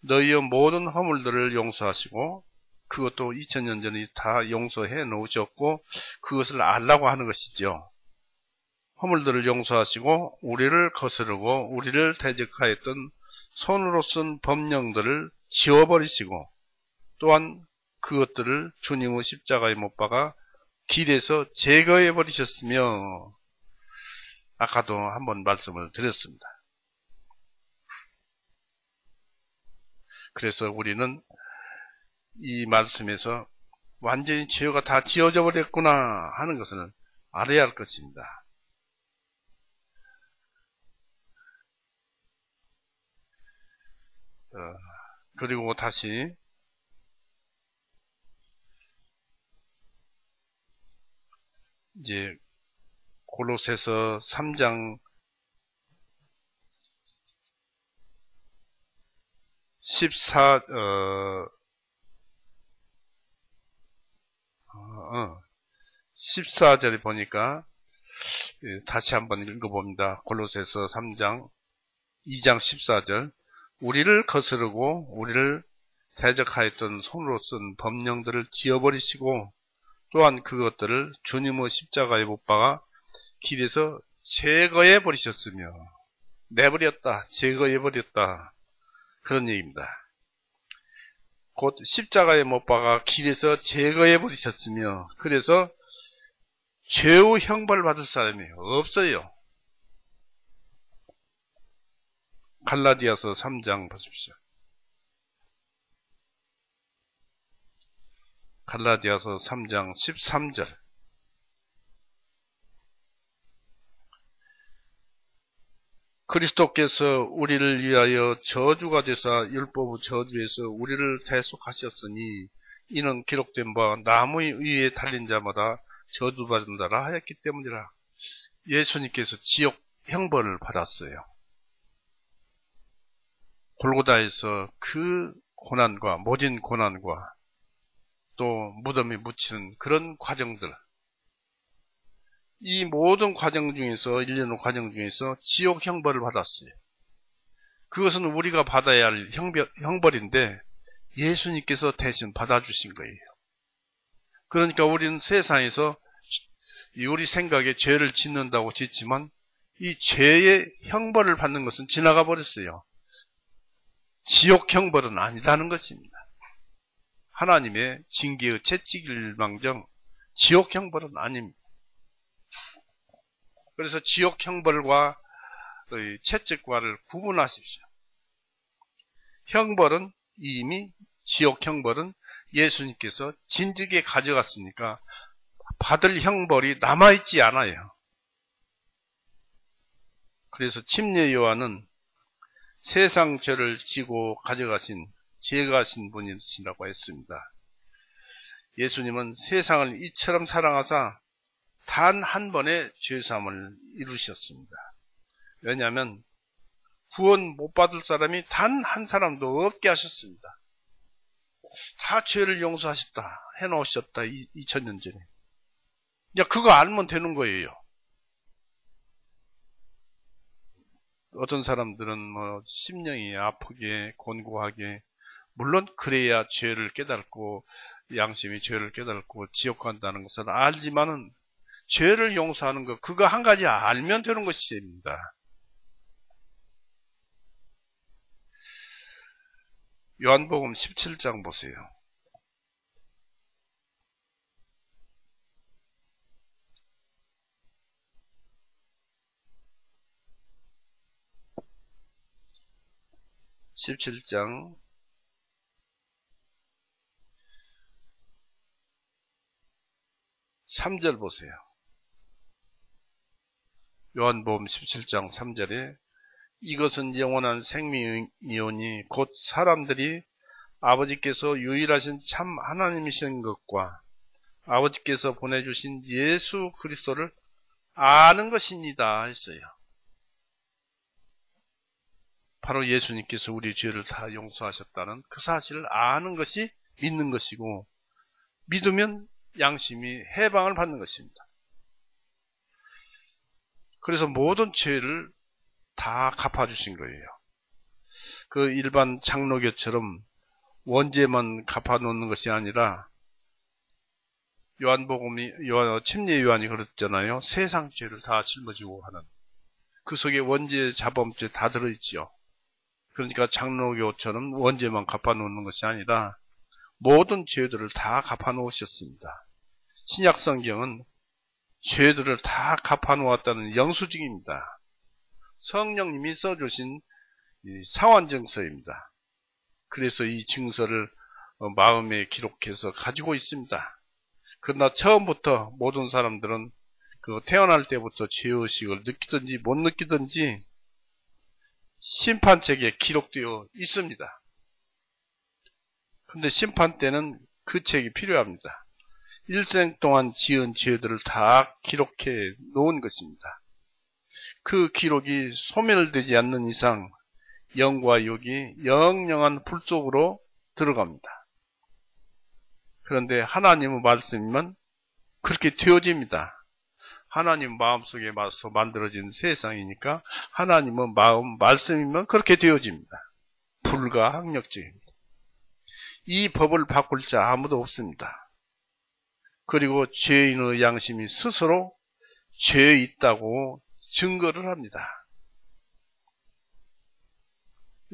너희의 모든 허물들을 용서하시고 그것도 2000년 전에 다 용서해 놓으셨고 그것을 알라고 하는 것이죠. 허물들을 용서하시고 우리를 거스르고 우리를 대적하였던 손으로 쓴 법령들을 지워버리시고 또한 그것들을 주님의 십자가에 못 박아 길에서 제거해 버리셨으며, 아까도 한번 말씀을 드렸습니다. 그래서 우리는 이 말씀에서 완전히 죄가 다 지워져 버렸구나 하는 것을 알아야 할 것입니다. 그리고 다시 이제 골로새서 3장 14절에 보니까 다시 한번 읽어봅니다. 골로새서 3장 2장 14절 우리를 거스르고 우리를 대적하였던 손으로 쓴 법령들을 지어버리시고 또한 그것들을 주님의 십자가에 못 박아 길에서 제거해 버리셨으며 내버렸다, 제거해 버렸다 그런 얘기입니다. 곧 십자가에 못 박아 길에서 제거해 버리셨으며 그래서 죄의 형벌을 받을 사람이 없어요. 갈라디아서 3장 보십시오. 갈라디아서 3장 13절 그리스도께서 우리를 위하여 저주가 되사 율법의 저주에서 우리를 대속하셨으니 이는 기록된 바 나무의 위에 달린 자마다 저주받는다라 하였기 때문이라. 예수님께서 지옥 형벌을 받았어요. 골고다에서 그 고난과 모진 고난과 또 무덤에 묻히는 그런 과정들, 이 모든 과정 중에서 일련의 과정 중에서 지옥 형벌을 받았어요. 그것은 우리가 받아야 할 형벌인데 예수님께서 대신 받아주신 거예요. 그러니까 우리는 세상에서 우리 생각에 죄를 짓는다고 짓지만 이 죄의 형벌을 받는 것은 지나가 버렸어요. 지옥 형벌은 아니다는 것입니다. 하나님의 징계의 채찍일망정 지옥 형벌은 아닙니다. 그래서 지옥 형벌과 채찍과를 구분하십시오. 형벌은 이미 지옥 형벌은 예수님께서 진즉에 가져갔으니까 받을 형벌이 남아있지 않아요. 그래서 침례 요한은 세상 죄를 지고 가져가신 제거하신 분이시라고 했습니다. 예수님은 세상을 이처럼 사랑하사 단 한 번의 죄사함을 이루셨습니다. 왜냐하면 구원 못 받을 사람이 단 한 사람도 없게 하셨습니다. 다 죄를 용서하셨다, 해놓으셨다, 2000년 전에. 이제 그거 알면 되는 거예요. 어떤 사람들은 심령이 아프게, 곤고하게, 물론 그래야 죄를 깨닫고, 양심이 죄를 깨닫고 지옥 간다는 것을 알지만은, 죄를 용서하는 것, 그거 한 가지 알면 되는 것입니다. 요한복음 17장 보세요. (17장) 3절 보세요. 요한복음 17장 3절에 이것은 영원한 생명이오니 곧 사람들이 아버지께서 유일하신 참 하나님이신 것과 아버지께서 보내주신 예수 그리스도를 아는 것입니다 했어요. 바로 예수님께서 우리 죄를 다 용서하셨다는 그 사실을 아는 것이 믿는 것이고, 믿으면 양심이 해방을 받는 것입니다. 그래서 모든 죄를 다 갚아주신 거예요. 그 일반 장로교처럼 원죄만 갚아놓는 것이 아니라, 침례 요한이 그랬잖아요. 세상 죄를 다 짊어지고 하는, 그 속에 원죄, 자범죄 다 들어있지요. 그러니까 장로교처럼 원죄만 갚아놓는 것이 아니라 모든 죄들을 다 갚아놓으셨습니다. 신약성경은 죄들을 다 갚아놓았다는 영수증입니다. 성령님이 써주신 사환증서입니다. 그래서 이 증서를 마음에 기록해서 가지고 있습니다. 그러나 처음부터 모든 사람들은 태어날 때부터 죄의식을 느끼든지 못 느끼든지 심판책에 기록되어 있습니다. 그런데 심판 때는 그 책이 필요합니다. 일생 동안 지은 죄들을 다 기록해 놓은 것입니다. 그 기록이 소멸되지 않는 이상 영과 육이 영영한 불 속으로 들어갑니다. 그런데 하나님의 말씀이면 그렇게 되어집니다. 하나님 마음속에 맞서 만들어진 세상이니까 하나님의 마음 말씀이면 그렇게 되어집니다. 불가항력적입니다. 이 법을 바꿀 자 아무도 없습니다. 그리고 죄인의 양심이 스스로 죄 있다고 증거를 합니다.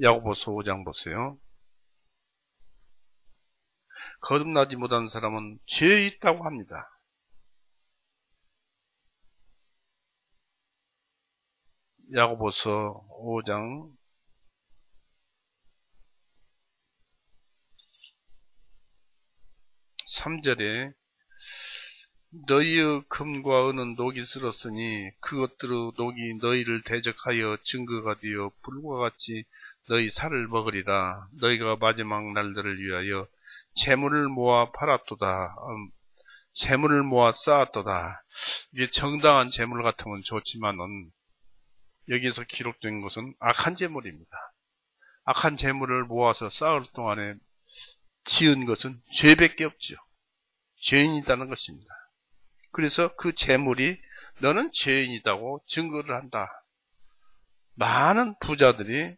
야고보서 5장 보세요. 거듭나지 못한 사람은 죄 있다고 합니다. 야고보서 5장 3절에 너희의 금과 은은 녹이 쓸었으니 그것들의 녹이 너희를 대적하여 증거가 되어 불과 같이 너희 살을 먹으리라. 너희가 마지막 날들을 위하여 재물을 모아 팔았도다. 재물을 모아 쌓았도다. 이게 정당한 재물 같으면 좋지만은 여기서 기록된 것은 악한 재물입니다. 악한 재물을 모아서 쌓을 동안에 지은 것은 죄밖에 없죠. 죄인이라는 것입니다. 그래서 그 재물이 너는 죄인이라고 증거를 한다. 많은 부자들이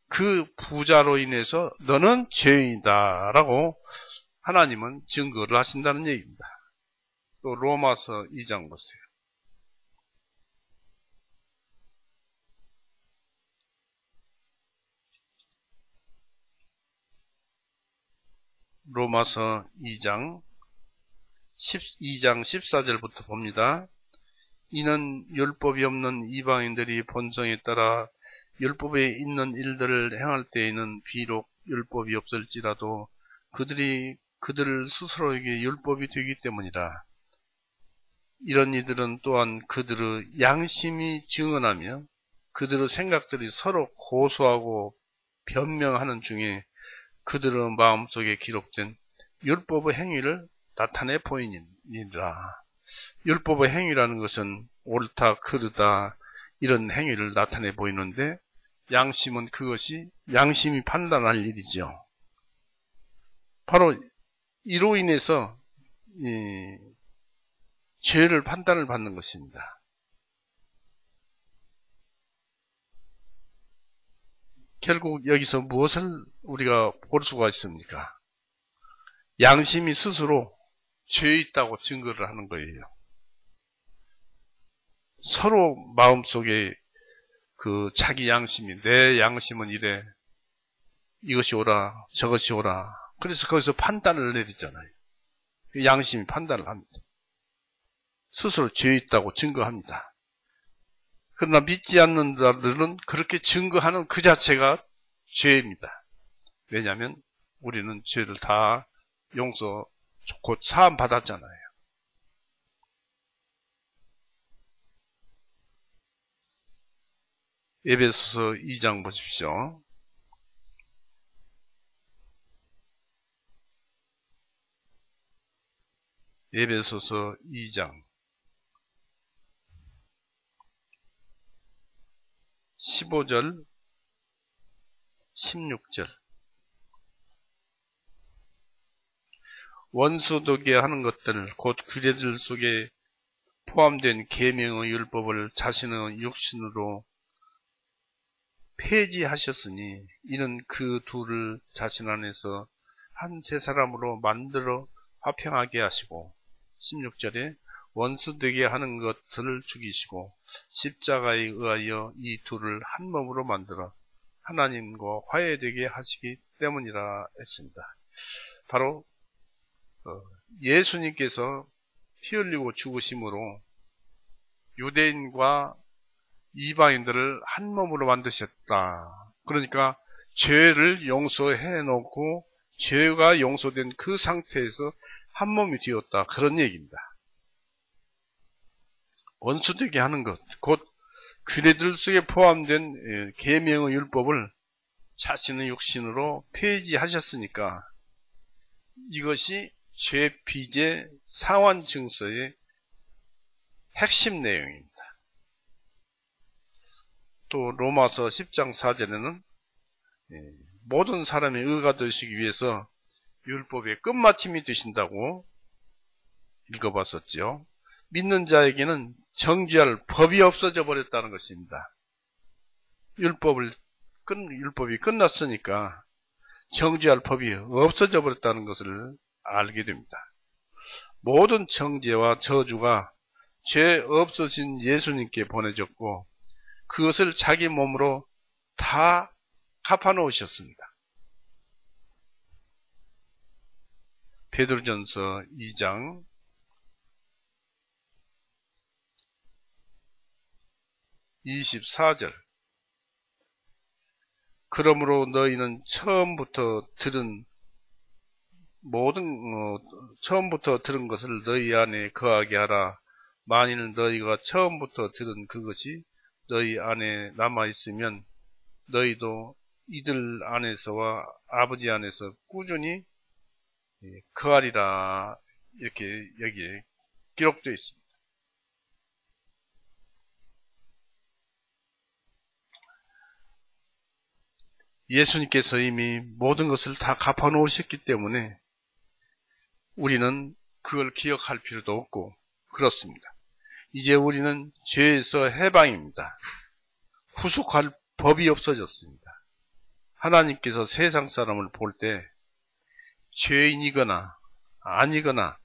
그 부자로 인해서 너는 죄인이다 라고 하나님은 증거를 하신다는 얘기입니다. 또 로마서 2장 보세요. 로마서 2장 14절부터 봅니다. 이는 율법이 없는 이방인들이 본성에 따라 율법에 있는 일들을 행할 때에는 비록 율법이 없을지라도 그들 스스로에게 율법이 되기 때문이라. 이런 이들은 또한 그들의 양심이 증언하며 그들의 생각들이 서로 고소하고 변명하는 중에 그들의 마음속에 기록된 율법의 행위를 나타내 보이니라. 율법의 행위라는 것은 옳다, 그르다 이런 행위를 나타내 보이는데 양심은 그것이 양심이 판단할 일이죠. 바로 이로 인해서 죄를 판단을 받는 것입니다. 결국 여기서 무엇을 우리가 볼 수가 있습니까? 양심이 스스로 죄 있다고 증거를 하는 거예요. 서로 마음속에 그 자기 양심이 내 양심은 이래 이것이 옳아 저것이 옳아 그래서 거기서 판단을 내리잖아요. 양심이 판단을 합니다. 스스로 죄 있다고 증거합니다. 그러나 믿지 않는 자들은 그렇게 증거하는 그 자체가 죄입니다. 왜냐하면 우리는 죄를 다 용서 곧 사함 받았잖아요. 에베소서 2장 보십시오. 에베소서 2장 15절 16절 원수되게 하는 것들 곧 규례들 속에 포함된 계명의 율법을 자신의 육신으로 폐지하셨으니 이는 그 둘을 자신 안에서 한 세 사람으로 만들어 화평하게 하시고 16절에 원수되게 하는 것들을 죽이시고 십자가에 의하여 이 둘을 한 몸으로 만들어 하나님과 화해되게 하시기 때문이라 했습니다. 바로 예수님께서 피 흘리고 죽으심으로 유대인과 이방인들을 한 몸으로 만드셨다. 그러니까 죄를 용서해 놓고 죄가 용서된 그 상태에서 한 몸이 되었다. 그런 얘기입니다. 원수되게 하는 것, 곧 규례들 속에 포함된 계명의 율법을 자신의 육신으로 폐지하셨으니까 이것이 죄피제 상환증서의 핵심 내용입니다. 또 로마서 10장 4절에는 모든 사람이 의가 되시기 위해서 율법의 끝마침이 되신다고 읽어봤었죠. 믿는 자에게는 정죄할 법이 없어져 버렸다는 것입니다. 율법이 끝났으니까 정죄할 법이 없어져 버렸다는 것을 알게 됩니다. 모든 정죄와 저주가 죄 없으신 예수님께 보내졌고 그것을 자기 몸으로 다 갚아놓으셨습니다. 베드로전서 2장 24절 그러므로 너희는 처음부터 들은 것을 너희 안에 거하게 하라. 만일 너희가 처음부터 들은 그것이 너희 안에 남아있으면 너희도 이들 안에서와 아버지 안에서 꾸준히 거하리라. 이렇게 여기에 기록되어 있습니다. 예수님께서 이미 모든 것을 다 갚아 놓으셨기 때문에 우리는 그걸 기억할 필요도 없고 그렇습니다. 이제 우리는 죄에서 해방입니다. 후속할 법이 없어졌습니다. 하나님께서 세상 사람을 볼 때 죄인이거나 아니거나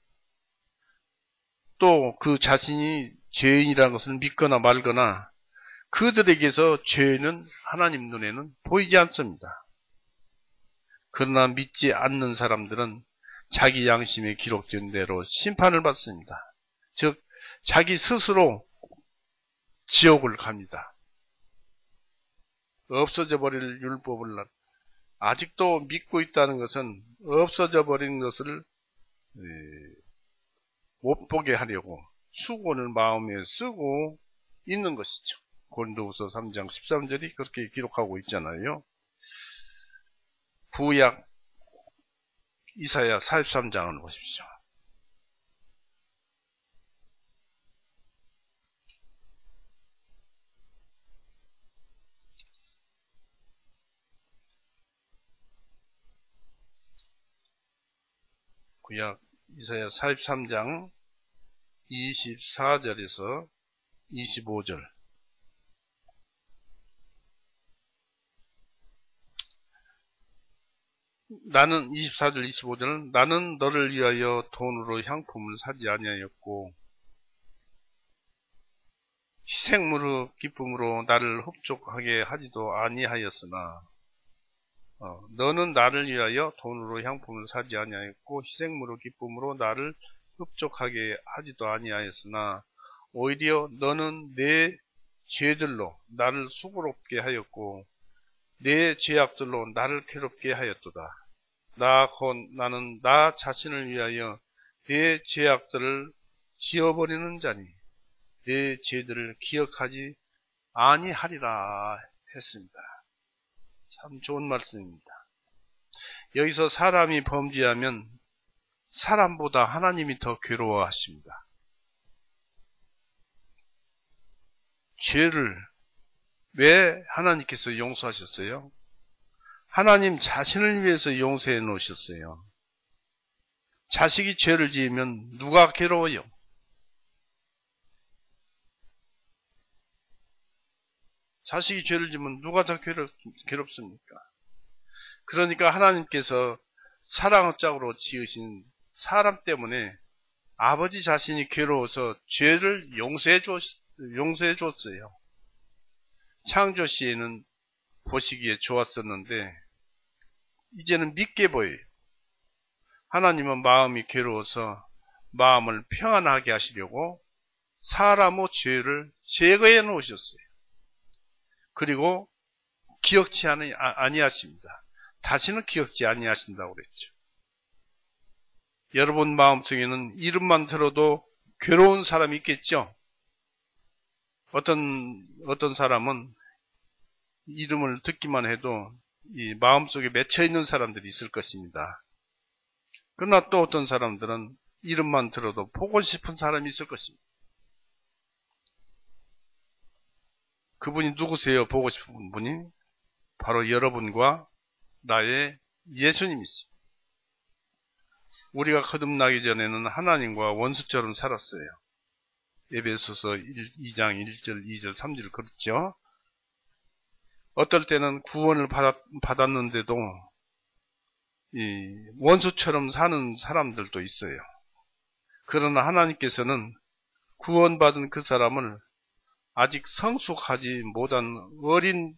또 그 자신이 죄인이라는 것을 믿거나 말거나 그들에게서 죄는 하나님 눈에는 보이지 않습니다. 그러나 믿지 않는 사람들은 자기 양심에 기록된 대로 심판을 받습니다. 즉 자기 스스로 지옥을 갑니다. 없어져 버릴 율법을 아직도 믿고 있다는 것은 없어져 버린 것을 못 보게 하려고 수고를 마음에 쓰고 있는 것이죠. 고린도후서 3장 13절이 그렇게 기록하고 있잖아요. 구약 이사야 43장을 보십시오. 구약 이사야 43장 24절에서 25절 나는 24절 25절은 나는 너를 위하여 돈으로 향품을 사지 아니하였고 희생물의 기쁨으로 나를 흡족하게 하지도 아니하였으나 너는 나를 위하여 돈으로 향품을 사지 아니하였고 희생물의 기쁨으로 나를 흡족하게 하지도 아니하였으나 오히려 너는 내 죄들로 나를 수고롭게 하였고 내 죄악들로 나를 괴롭게 하였도다. 나는 나 자신을 위하여 내 죄악들을 지어버리는 자니 내 죄들을 기억하지 아니하리라 했습니다. 참 좋은 말씀입니다. 여기서 사람이 범죄하면 사람보다 하나님이 더 괴로워하십니다. 죄를 왜 하나님께서 용서하셨어요? 하나님 자신을 위해서 용서해 놓으셨어요. 자식이 죄를 지으면 누가 괴로워요? 자식이 죄를 지으면 누가 더 괴롭습니까? 그러니까 하나님께서 사랑의 짝으로 지으신 사람 때문에 아버지 자신이 괴로워서 죄를 용서해 줬어요. 창조 시에는 보시기에 좋았었는데 이제는 믿게 보여요. 하나님은 마음이 괴로워서 마음을 평안하게 하시려고 사람의 죄를 제거해 놓으셨어요. 그리고 기억지 아니하십니다. 다시는 기억지 아니하신다고 그랬죠. 여러분 마음속에는 이름만 들어도 괴로운 사람이 있겠죠? 어떤 사람은 이름을 듣기만 해도 이 마음속에 맺혀 있는 사람들이 있을 것입니다. 그러나 또 어떤 사람들은 이름만 들어도 보고 싶은 사람이 있을 것입니다. 그분이 누구세요? 보고 싶은 분이 바로 여러분과 나의 예수님이십니다. 우리가 거듭나기 전에는 하나님과 원수처럼 살았어요. 에베소서 2장 1절, 2절, 3절 그렇죠? 어떨 때는 구원을 받았는데도 원수처럼 사는 사람들도 있어요. 그러나 하나님께서는 구원받은 그 사람을 아직 성숙하지 못한 어린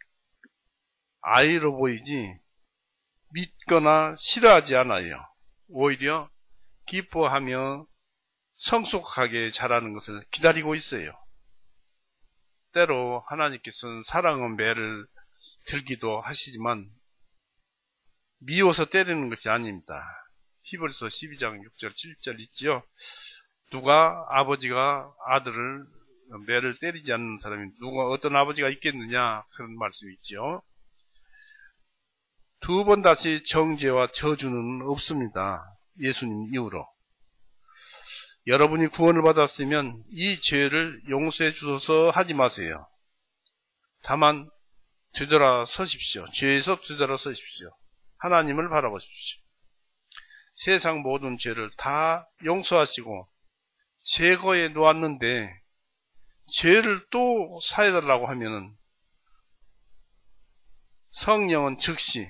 아이로 보이지 믿거나 싫어하지 않아요. 오히려 기뻐하며 성숙하게 자라는 것을 기다리고 있어요. 때로 하나님께서는 사랑의 매를 들기도 하시지만 미워서 때리는 것이 아닙니다. 히브리서 12장 6절 7절 있지요. 누가 아버지가 아들을 매를 때리지 않는 사람이 누가 어떤 아버지가 있겠느냐 그런 말씀이 있죠. 두 번 다시 정죄와 저주는 없습니다. 예수님 이후로. 여러분이 구원을 받았으면 이 죄를 용서해 주소서 하지 마세요. 다만 되돌아 서십시오. 죄에서 되돌아 서십시오. 하나님을 바라보십시오. 세상 모든 죄를 다 용서하시고 제거해 놓았는데 죄를 또 사해달라고 하면은 성령은 즉시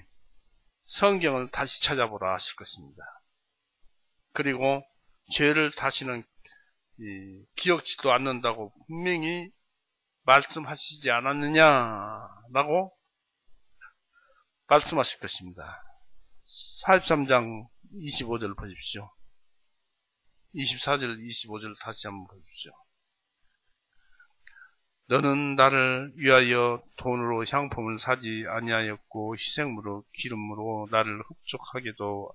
성경을 다시 찾아보라 하실 것입니다. 그리고 죄를 다시는 기억지도 않는다고 분명히 말씀하시지 않았느냐라고 말씀하실 것입니다. 43장 25절 보십시오. 24절 25절 다시 한번 보십시오. 너는 나를 위하여 돈으로 향품을 사지 아니하였고 희생물로 기름으로 나를 흡족하게도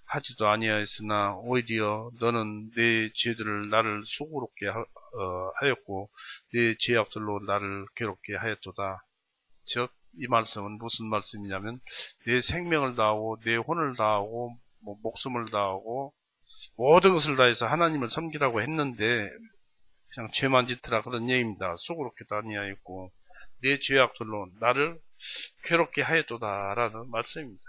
하지도 아니하였으나 오히려 너는 내 죄들을 나를 수고롭게 하였고 내 죄악들로 나를 괴롭게 하였도다. 즉 이 말씀은 무슨 말씀이냐면 내 생명을 다하고 내 혼을 다하고 목숨을 다하고 모든 것을 다해서 하나님을 섬기라고 했는데 그냥 죄만 짓더라 그런 얘기입니다. 수고롭게도 아니하였고 내 죄악들로 나를 괴롭게 하였도다 라는 말씀입니다.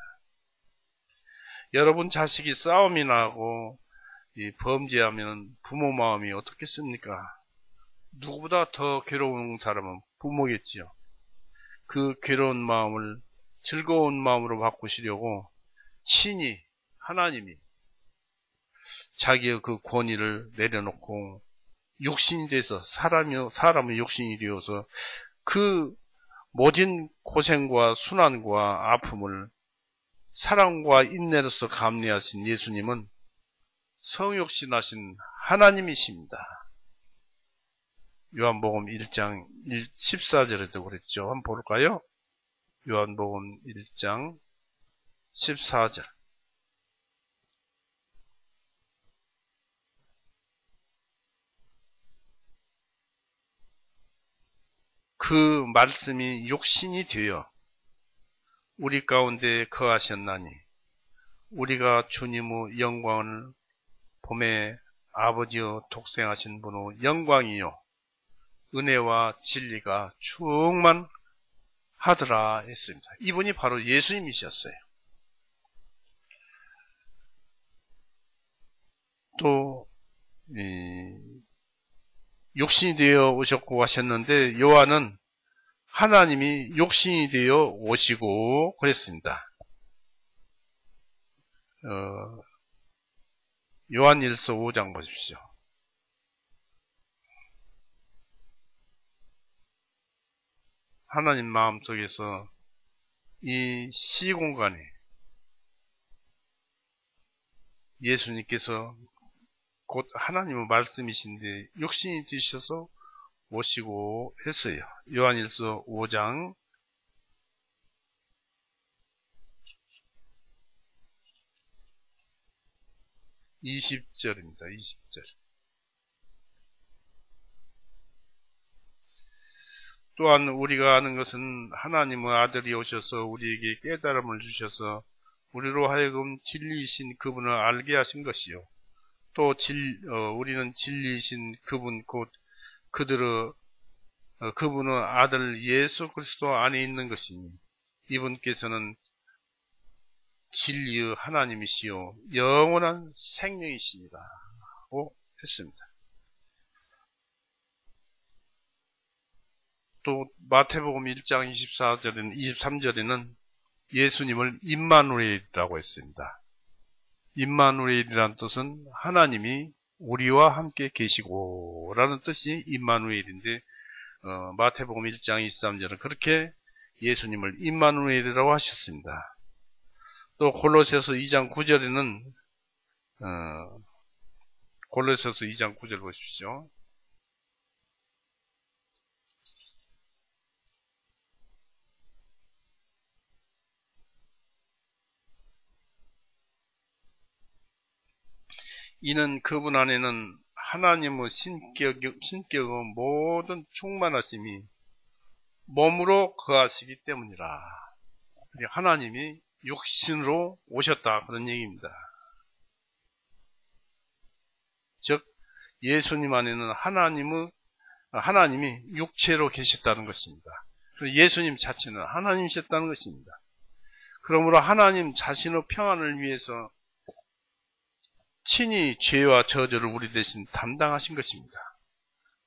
여러분 자식이 싸움이 나고 범죄하면 부모 마음이 어떻겠습니까? 누구보다 더 괴로운 사람은 부모겠지요. 그 괴로운 마음을 즐거운 마음으로 바꾸시려고 친히 하나님이 자기의 그 권위를 내려놓고 육신이 돼서 사람의 육신이 되어서 그 모진 고생과 순환과 아픔을 사랑과 인내로서 감내하신 예수님은 성육신하신 하나님이십니다. 요한복음 1장 14절에도 그랬죠. 한번 볼까요? 요한복음 1장 14절. 그 말씀이 육신이 되어 우리 가운데 거하셨나니 우리가 주님의 영광을 보매 아버지여 독생하신 분의 영광이요 은혜와 진리가 충만하더라 했습니다. 이분이 바로 예수님이셨어요. 또 육신이 되어 오셨고 하셨는데 요한은 하나님이 육신이 되어 오시고 그랬습니다. 요한일서 5장 보십시오. 하나님 마음속에서 이 시공간에 예수님께서 곧 하나님의 말씀이신데 육신이 되셔서 오시고 했어요. 요한일서 5장 20절입니다. 20절. 또한 우리가 아는 것은 하나님의 아들이 오셔서 우리에게 깨달음을 주셔서 우리로 하여금 진리이신 그분을 알게 하신 것이요. 또 우리는 진리이신 그분 곧 그분은 아들 예수 그리스도 안에 있는 것이니 이분께서는 진리의 하나님이시요 영원한 생명이시니라 고 했습니다. 또 마태복음 1장 23절에는 예수님을 임마누엘이라고 했습니다. 임마누엘이란 뜻은 하나님이 우리와 함께 계시고 라는 뜻이 임마누엘인데 마태복음 1장 23절은 그렇게 예수님을 임마누엘이라고 하셨습니다. 또 골로새서 2장 9절에는 골로새서 2장 9절 보십시오. 이는 그분 안에는 하나님의 신격의 모든 충만하심이 몸으로 거하시기 때문이라. 하나님이 육신으로 오셨다 그런 얘기입니다. 즉 예수님 안에는 하나님이 육체로 계셨다는 것입니다. 예수님 자체는 하나님이셨다는 것입니다. 그러므로 하나님 자신의 평안을 위해서 친히 죄와 저주를 우리 대신 담당하신 것입니다.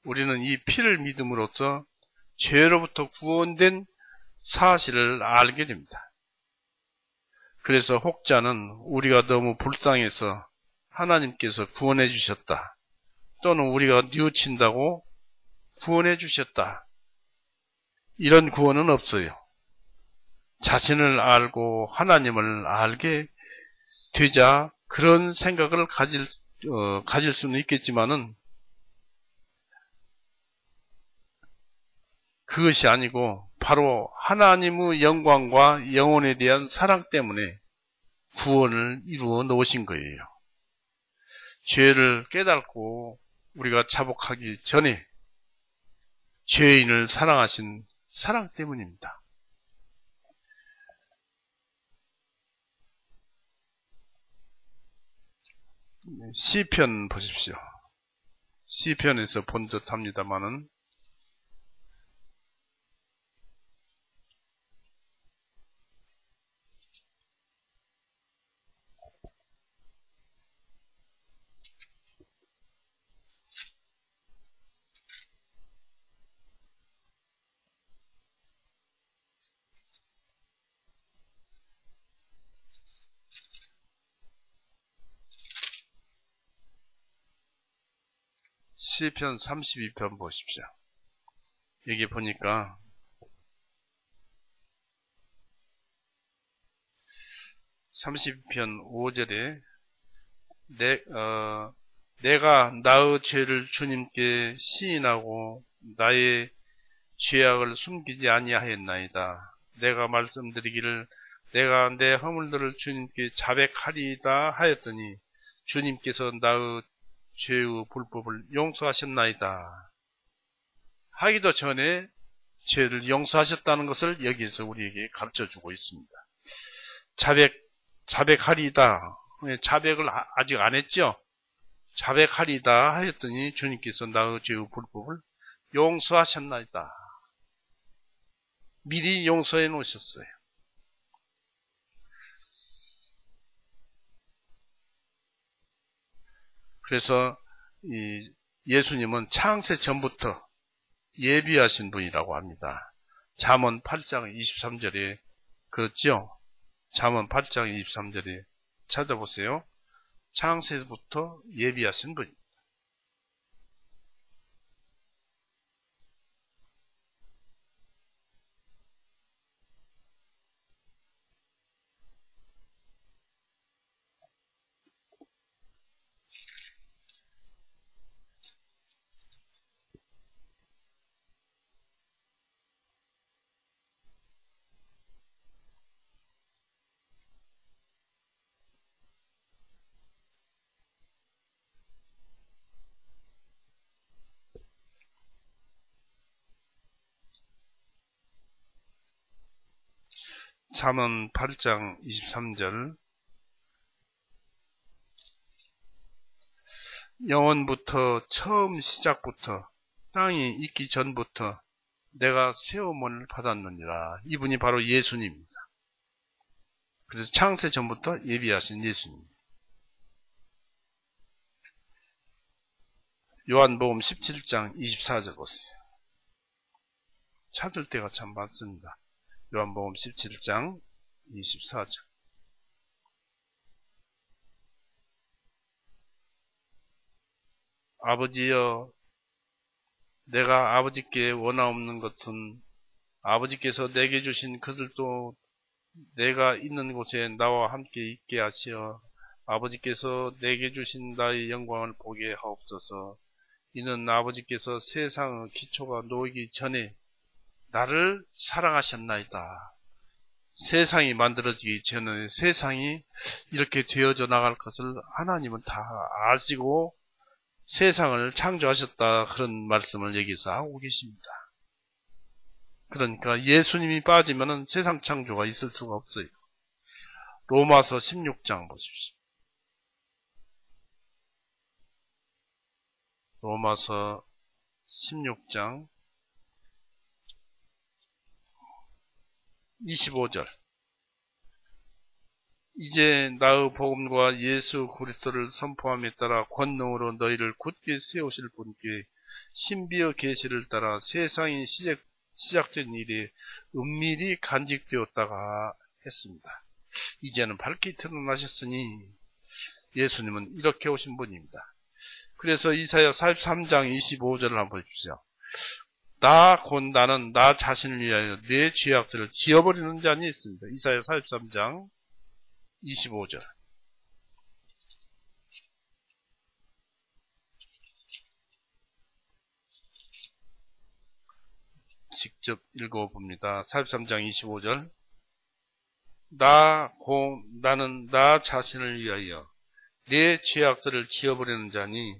우리는 이 피를 믿음으로써 죄로부터 구원된 사실을 알게 됩니다. 그래서 혹자는 우리가 너무 불쌍해서 하나님께서 구원해 주셨다. 또는 우리가 뉘우친다고 구원해 주셨다. 이런 구원은 없어요. 자신을 알고 하나님을 알게 되자 그런 생각을 가질 수는 있겠지만은 그것이 아니고 바로 하나님의 영광과 영혼에 대한 사랑 때문에 구원을 이루어 놓으신 거예요. 죄를 깨닫고 우리가 자복하기 전에 죄인을 사랑하신 사랑 때문입니다. 시편 보십시오. 시편에서 본 듯 합니다만은 시편 32편 보십시오. 여기 보니까 32편 5절에 내가 나의 죄를 주님께 시인하고 나의 죄악을 숨기지 아니하였나이다. 내가 말씀드리기를 내가 내 허물들을 주님께 자백하리이다 하였더니 주님께서 나의 죄의 불법을 용서하셨나이다. 하기도 전에 죄를 용서하셨다는 것을 여기에서 우리에게 가르쳐주고 있습니다. 자백하리이다. 자백을 아직 안 했죠? 자백하리이다 하였더니 주님께서 나의 죄의 불법을 용서하셨나이다. 미리 용서해 놓으셨어요. 그래서 예수님은 창세 전부터 예비하신 분이라고 합니다. 잠언 8장 23절에 그렇죠? 잠언 8장 23절에 찾아보세요. 창세부터 예비하신 분. 잠언 8장 23절. 영원부터 처음 시작부터 땅이 있기 전부터 내가 세움을 받았느니라. 이분이 바로 예수님입니다. 그래서 창세 전부터 예비하신 예수님. 요한복음 17장 24절 보세요. 찾을 때가 참 많습니다. 요한복음 17장 24절. 아버지여, 내가 아버지께 원하옵는 것은 아버지께서 내게 주신 그들도 내가 있는 곳에 나와 함께 있게 하시어 아버지께서 내게 주신 나의 영광을 보게 하옵소서. 이는 아버지께서 세상의 기초가 놓이기 전에 나를 사랑하셨나이다. 세상이 만들어지기 전에 세상이 이렇게 되어져 나갈 것을 하나님은 다 아시고 세상을 창조하셨다. 그런 말씀을 여기서 하고 계십니다. 그러니까 예수님이 빠지면 세상 창조가 있을 수가 없어요. 로마서 16장 보십시오. 로마서 16장 25절. 이제 나의 복음과 예수 그리스도를 선포함에 따라 권능으로 너희를 굳게 세우실 분께 신비의 계시를 따라 세상이 시작된 일이 은밀히 간직되었다가 했습니다. 이제는 밝게 드러나셨으니 예수님은 이렇게 오신 분입니다. 그래서 이사야 43장 25절을 한번 보십시오. 곧 나는 나 자신을 위하여 내 죄악들을 지워버리는 자니 있습니다. 이사야 43장 25절. 직접 읽어봅니다. 43장 25절. 나는 나 자신을 위하여 내 죄악들을 지워버리는 자니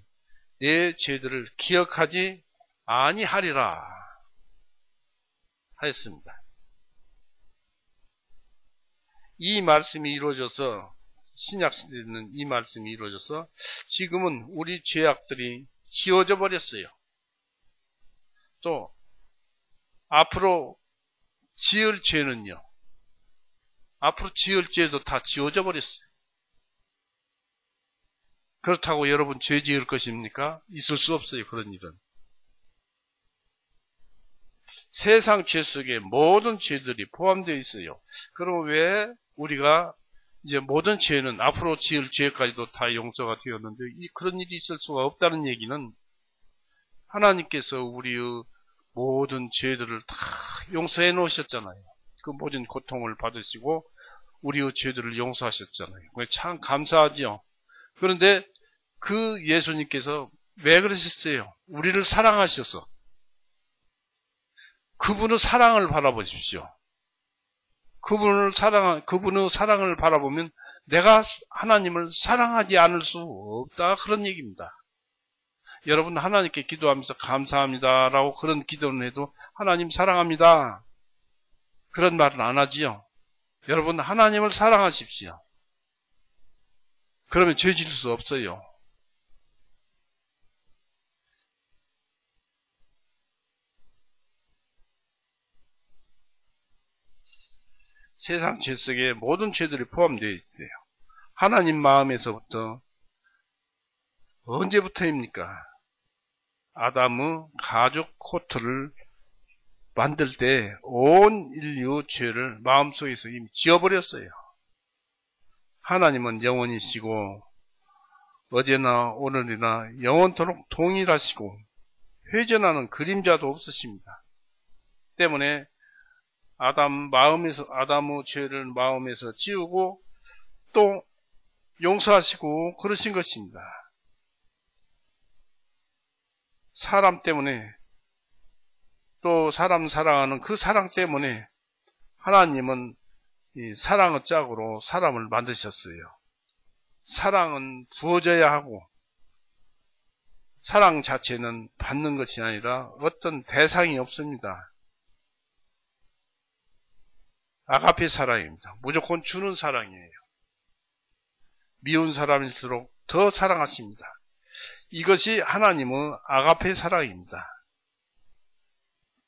내 죄들을 기억하지 아니하리라 하였습니다. 이 말씀이 이루어져서 신약시대에는 이 말씀이 이루어져서 지금은 우리 죄악들이 지워져 버렸어요. 또 앞으로 지을 죄는요. 앞으로 지을 죄도 다 지워져 버렸어요. 그렇다고 여러분 죄 지을 것입니까? 있을 수 없어요. 그런 일은. 세상 죄 속에 모든 죄들이 포함되어 있어요. 그럼 왜 우리가 이제 모든 죄는 앞으로 지을 죄까지도 다 용서가 되었는데 그런 일이 있을 수가 없다는 얘기는 하나님께서 우리의 모든 죄들을 다 용서해 놓으셨잖아요. 그 모든 고통을 받으시고 우리의 죄들을 용서하셨잖아요. 참 감사하죠. 그런데 그 예수님께서 왜 그러셨어요? 우리를 사랑하셔서. 그분의 사랑을 바라보십시오. 그분의 사랑을 바라보면 내가 하나님을 사랑하지 않을 수 없다. 그런 얘기입니다. 여러분 하나님께 기도하면서 감사합니다 라고 그런 기도는 해도 하나님 사랑합니다. 그런 말은 안 하지요. 여러분 하나님을 사랑하십시오. 그러면 죄 지을 수 없어요. 세상 죄 속에 모든 죄들이 포함되어 있어요. 하나님 마음에서부터 언제부터입니까? 아담의 가죽 코트를 만들 때 온 인류 죄를 마음속에서 이미 지워버렸어요. 하나님은 영원이시고 어제나 오늘이나 영원토록 동일하시고 회전하는 그림자도 없으십니다. 때문에 아담의 죄를 마음에서 지우고 또 용서하시고 그러신 것입니다. 사람 때문에 또 사람 사랑하는 그 사랑 때문에 하나님은 이 사랑의 짝으로 사람을 만드셨어요. 사랑은 부어져야 하고 사랑 자체는 받는 것이 아니라 어떤 대상이 없습니다. 아가페 사랑입니다. 무조건 주는 사랑이에요. 미운 사람일수록 더 사랑하십니다. 이것이 하나님의 아가페 사랑입니다.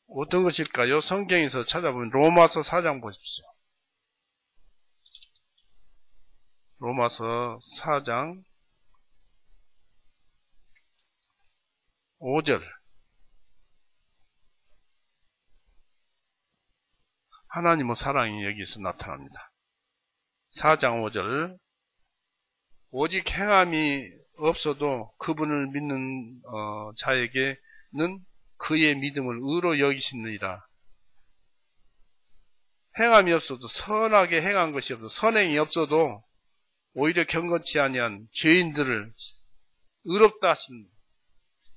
어떤 것일까요? 성경에서 찾아보면 로마서 4장 보십시오. 로마서 4장 5절. 하나님의 사랑이 여기서 나타납니다. 4장 5절. 오직 행함이 없어도 그분을 믿는 자에게는 그의 믿음을 의로 여기시느니라. 행함이 없어도, 선하게 행한 것이 없어도, 선행이 없어도 오히려 경건치 아니한 죄인들을 의롭다 하시는,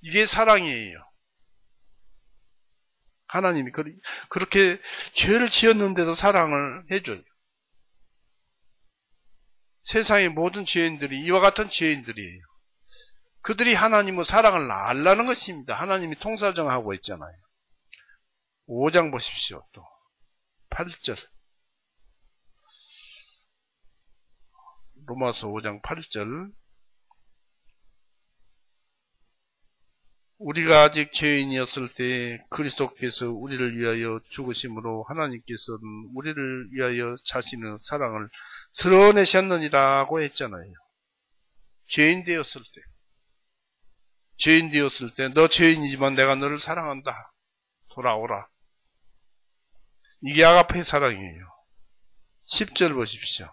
이게 사랑이에요. 하나님이 그렇게 죄를 지었는데도 사랑을 해줘요. 세상의 모든 죄인들이 이와 같은 죄인들이에요. 그들이 하나님의 사랑을 알라는 것입니다. 하나님이 통사정하고 있잖아요. 5장 보십시오. 또 8절. 로마서 5장 8절. 우리가 아직 죄인이었을 때 그리스도께서 우리를 위하여 죽으심으로 하나님께서는 우리를 위하여 자신의 사랑을 드러내셨느니라고 했잖아요. 죄인 되었을 때 너 죄인이지만 내가 너를 사랑한다. 돌아오라. 이게 아가페 사랑이에요. 10절 보십시오.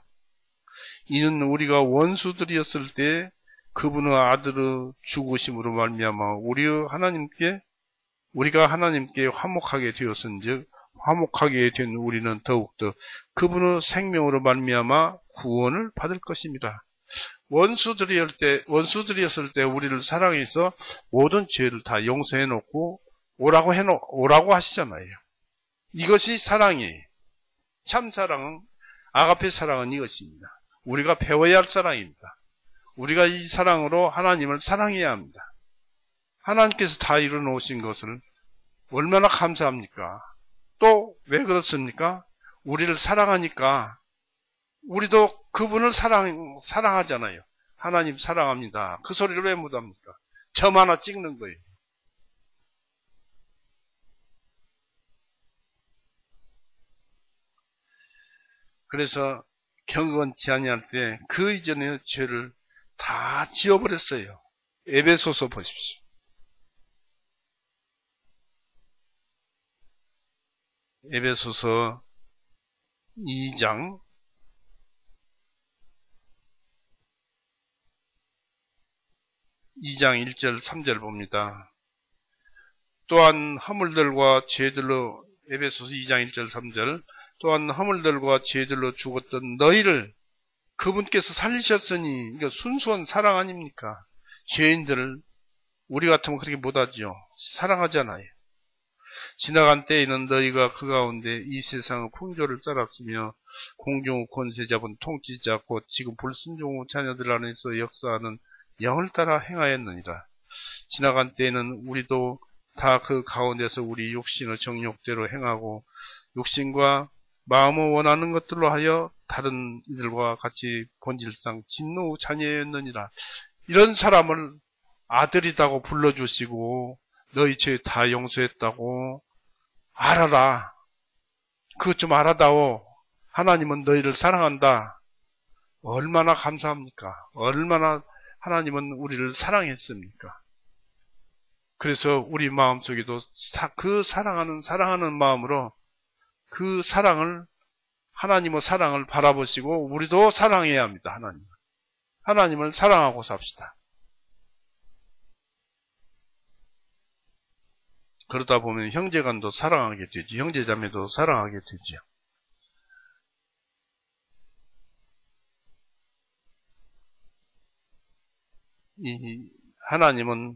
이는 우리가 원수들이었을 때 그분의 아들의 죽으심으로 말미암아 우리가 하나님께 화목하게 되었은즉 화목하게 된 우리는 더욱더 그분의 생명으로 말미암아 구원을 받을 것입니다. 원수들이었을 때 우리를 사랑해서 모든 죄를 다 용서해 놓고 오라고 하시잖아요. 이것이 사랑이에요. 참 사랑은, 아가페 사랑은 이것입니다. 우리가 배워야 할 사랑입니다. 우리가 이 사랑으로 하나님을 사랑해야 합니다. 하나님께서 다 이루어놓으신 것을 얼마나 감사합니까? 또 왜 그렇습니까? 우리를 사랑하니까 우리도 그분을 사랑하잖아요. 하나님 사랑합니다. 그 소리를 왜 못합니까? 점 하나 찍는 거예요. 그래서 경건치 아니할 때 그 이전의 죄를 다 지워버렸어요. 에베소서 보십시오. 에베소서 2장 1절 3절 봅니다. 또한 허물들과 죄들로, 에베소서 2장 1절 3절, 또한 허물들과 죄들로 죽었던 너희를 그분께서 살리셨으니, 이거 순수한 사랑 아닙니까? 죄인들을 우리 같으면 그렇게 못하죠. 사랑하잖아요. 지나간 때에는 너희가 그 가운데 이 세상의 풍조를 따랐으며 공중 권세 잡은 통치자 곧 지금 불순종 자녀들 안에서 역사하는 영을 따라 행하였느니라. 지나간 때에는 우리도 다 그 가운데서 우리 육신의 정욕대로 행하고 육신과 마음을 원하는 것들로 하여 다른 이들과 같이 본질상 진노 자녀였느니라. 이런 사람을 아들이라고 불러주시고 너희 죄 다 용서했다고 알아라. 그것 좀 알아다오. 하나님은 너희를 사랑한다. 얼마나 감사합니까? 얼마나 하나님은 우리를 사랑했습니까? 그래서 우리 마음속에도 그 사랑하는 마음으로 그 사랑을, 하나님의 사랑을 바라보시고 우리도 사랑해야 합니다. 하나님을 사랑하고 삽시다. 그러다 보면 형제간도 사랑하게 되지, 형제자매도 사랑하게 되죠. 하나님은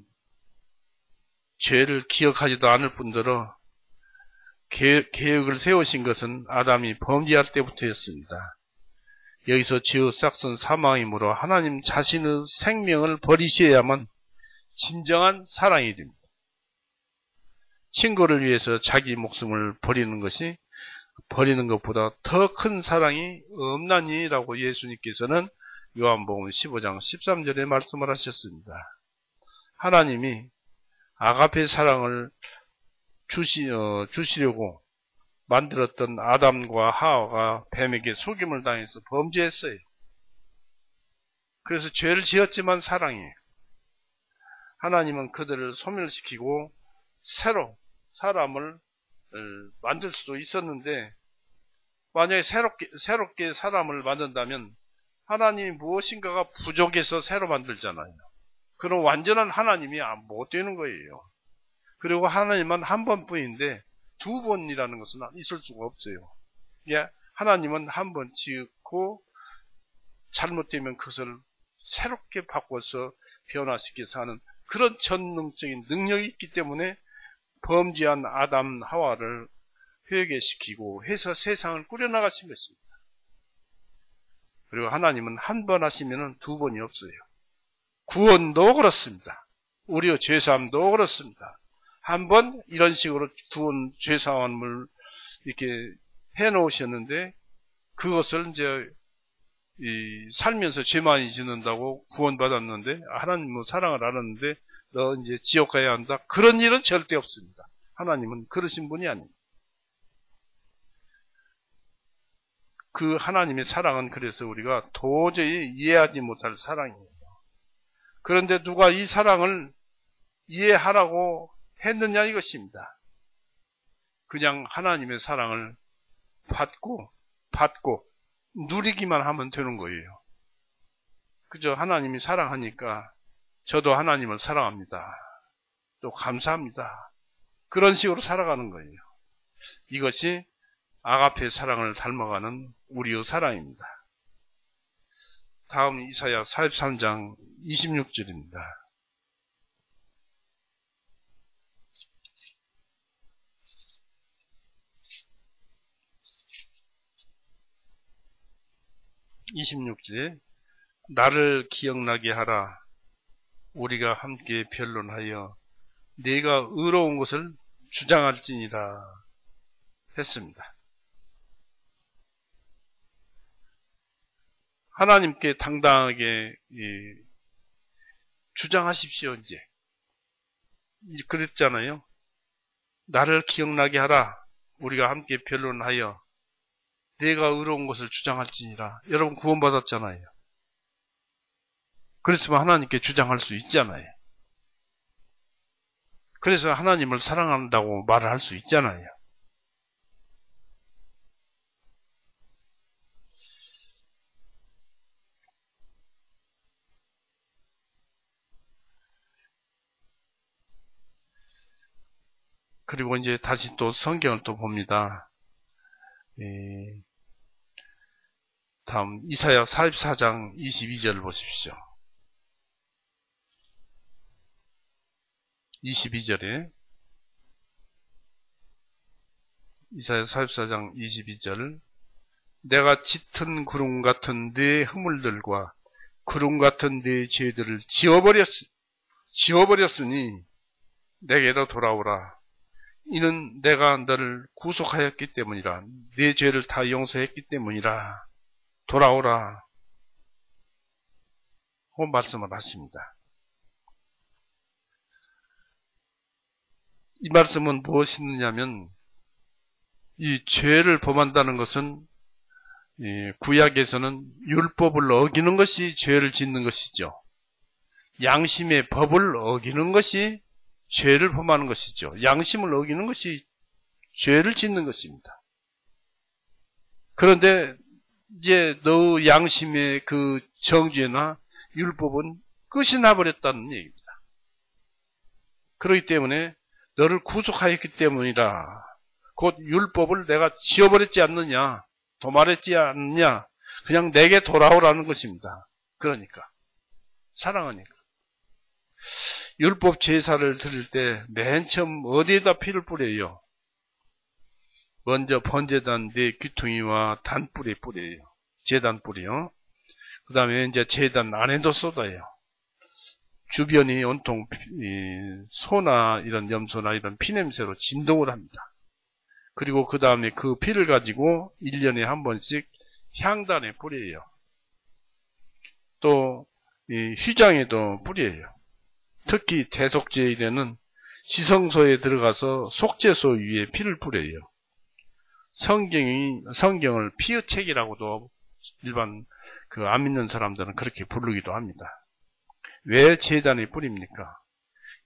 죄를 기억하지도 않을 뿐더러 계획을 세우신 것은 아담이 범죄할 때부터였습니다. 여기서 죄의 싹슨 사망이므로 하나님 자신의 생명을 버리셔야만 진정한 사랑이 됩니다. 친구를 위해서 자기 목숨을 버리는 것이 버리는 것보다 더 큰 사랑이 없나니라고 예수님께서는 요한복음 15장 13절에 말씀을 하셨습니다. 하나님이 아가페 사랑을 주시려고 만들었던 아담과 하와가 뱀에게 속임을 당해서 범죄했어요. 그래서 죄를 지었지만 사랑해요. 하나님은 그들을 소멸시키고 새로 사람을 만들 수도 있었는데, 만약에 새롭게 사람을 만든다면 하나님이 무엇인가가 부족해서 새로 만들잖아요. 그럼 완전한 하나님이 못 되는 거예요. 그리고 하나님은 한 번뿐인데 두 번이라는 것은 있을 수가 없어요. 예, 하나님은 한 번 지었고 잘못되면 그것을 새롭게 바꿔서 변화시켜서 하는 그런 전능적인 능력이 있기 때문에 범죄한 아담 하와를 회개시키고 해서 세상을 꾸려나가신 것입니다. 그리고 하나님은 한 번 하시면 두 번이 없어요. 구원도 그렇습니다. 우리의 죄사함도 그렇습니다. 한 번 이런 식으로 구원 죄사함을 이렇게 해놓으셨는데, 그것을 이제 살면서 죄 많이 짓는다고 구원받았는데, 하나님은 사랑을 알았는데 너 이제 지옥 가야 한다, 그런 일은 절대 없습니다. 하나님은 그러신 분이 아닙니다. 그 하나님의 사랑은 그래서 우리가 도저히 이해하지 못할 사랑이에요. 그런데 누가 이 사랑을 이해하라고 했느냐 이것입니다. 그냥 하나님의 사랑을 받고 누리기만 하면 되는 거예요. 그저 하나님이 사랑하니까 저도 하나님을 사랑합니다, 또 감사합니다, 그런 식으로 살아가는 거예요. 이것이 아가페 사랑을 닮아가는 우리의 사랑입니다. 다음 이사야 43장 26절입니다. 나를 기억나게 하라. 우리가 함께 변론하여 네가 의로운 것을 주장할지니라 했습니다. 하나님께 당당하게 주장하십시오. 이제 그랬잖아요. 나를 기억나게 하라. 우리가 함께 변론하여 내가 의로운 것을 주장할지니라. 여러분 구원받았잖아요. 그랬으면 하나님께 주장할 수 있잖아요. 그래서 하나님을 사랑한다고 말을 할 수 있잖아요. 그리고 이제 다시 또 성경을 또 봅니다. 다음 이사야 44장 22절 보십시오. 22절에 이사야 44장 22절, 내가 짙은 구름 같은 네 허물들과 구름 같은 네 죄들을 지워버렸으니 내게로 돌아오라. 이는 내가 너를 구속하였기 때문이라. 네 죄를 다 용서했기 때문이라. 돌아오라 하고 말씀을 하십니다. 이 말씀은 무엇이 있느냐면, 이 죄를 범한다는 것은 구약에서는 율법을 어기는 것이 죄를 짓는 것이죠. 양심의 법을 어기는 것이 죄를 범하는 것이죠. 양심을 어기는 것이 죄를 짓는 것입니다. 그런데 이제 너 양심의 그 정죄나 율법은 끝이 나버렸다는 얘기입니다. 그렇기 때문에 너를 구속하였기 때문이라. 곧 율법을 내가 지워버렸지 않느냐, 도말했지 않느냐, 그냥 내게 돌아오라는 것입니다. 그러니까 사랑하니까. 율법 제사를 드릴 때 맨 처음 어디에다 피를 뿌려요? 먼저 번제단 네 귀퉁이와 단뿔에 뿌려요. 제단 뿌려. 그 다음에 이제 제단 안에도 쏟아요. 주변이 온통 소나 이런 염소나 이런 피냄새로 진동을 합니다. 그리고 그 다음에 그 피를 가지고 1년에 한 번씩 향단에 뿌려요. 또 휘장에도 뿌려요. 특히 대속제일에는 지성소에 들어가서 속죄소 위에 피를 뿌려요. 성경을 피의 책이라고도 일반 안 믿는 사람들은 그렇게 부르기도 합니다. 왜 제단에 뿌립니까?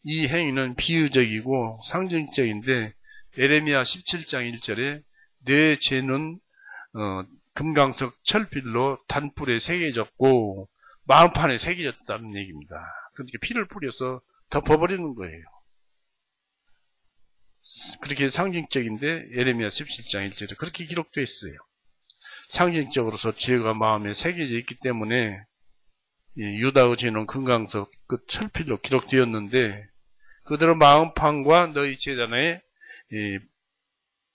이 행위는 비유적이고 상징적인데 에레미야 17장 1절에 내 죄는 금강석 철필로 단뿔에 새겨졌고 마음판에 새겨졌다는 얘기입니다. 그러니까 피를 뿌려서 덮어버리는 거예요. 그렇게 상징적인데 에레미야 17장 1절에 그렇게 기록되어 있어요. 상징적으로서 죄가 마음에 새겨져 있기 때문에 유다의 죄는 금강석 그 철필로 기록되었는데 그대로 마음판과 너희 제단에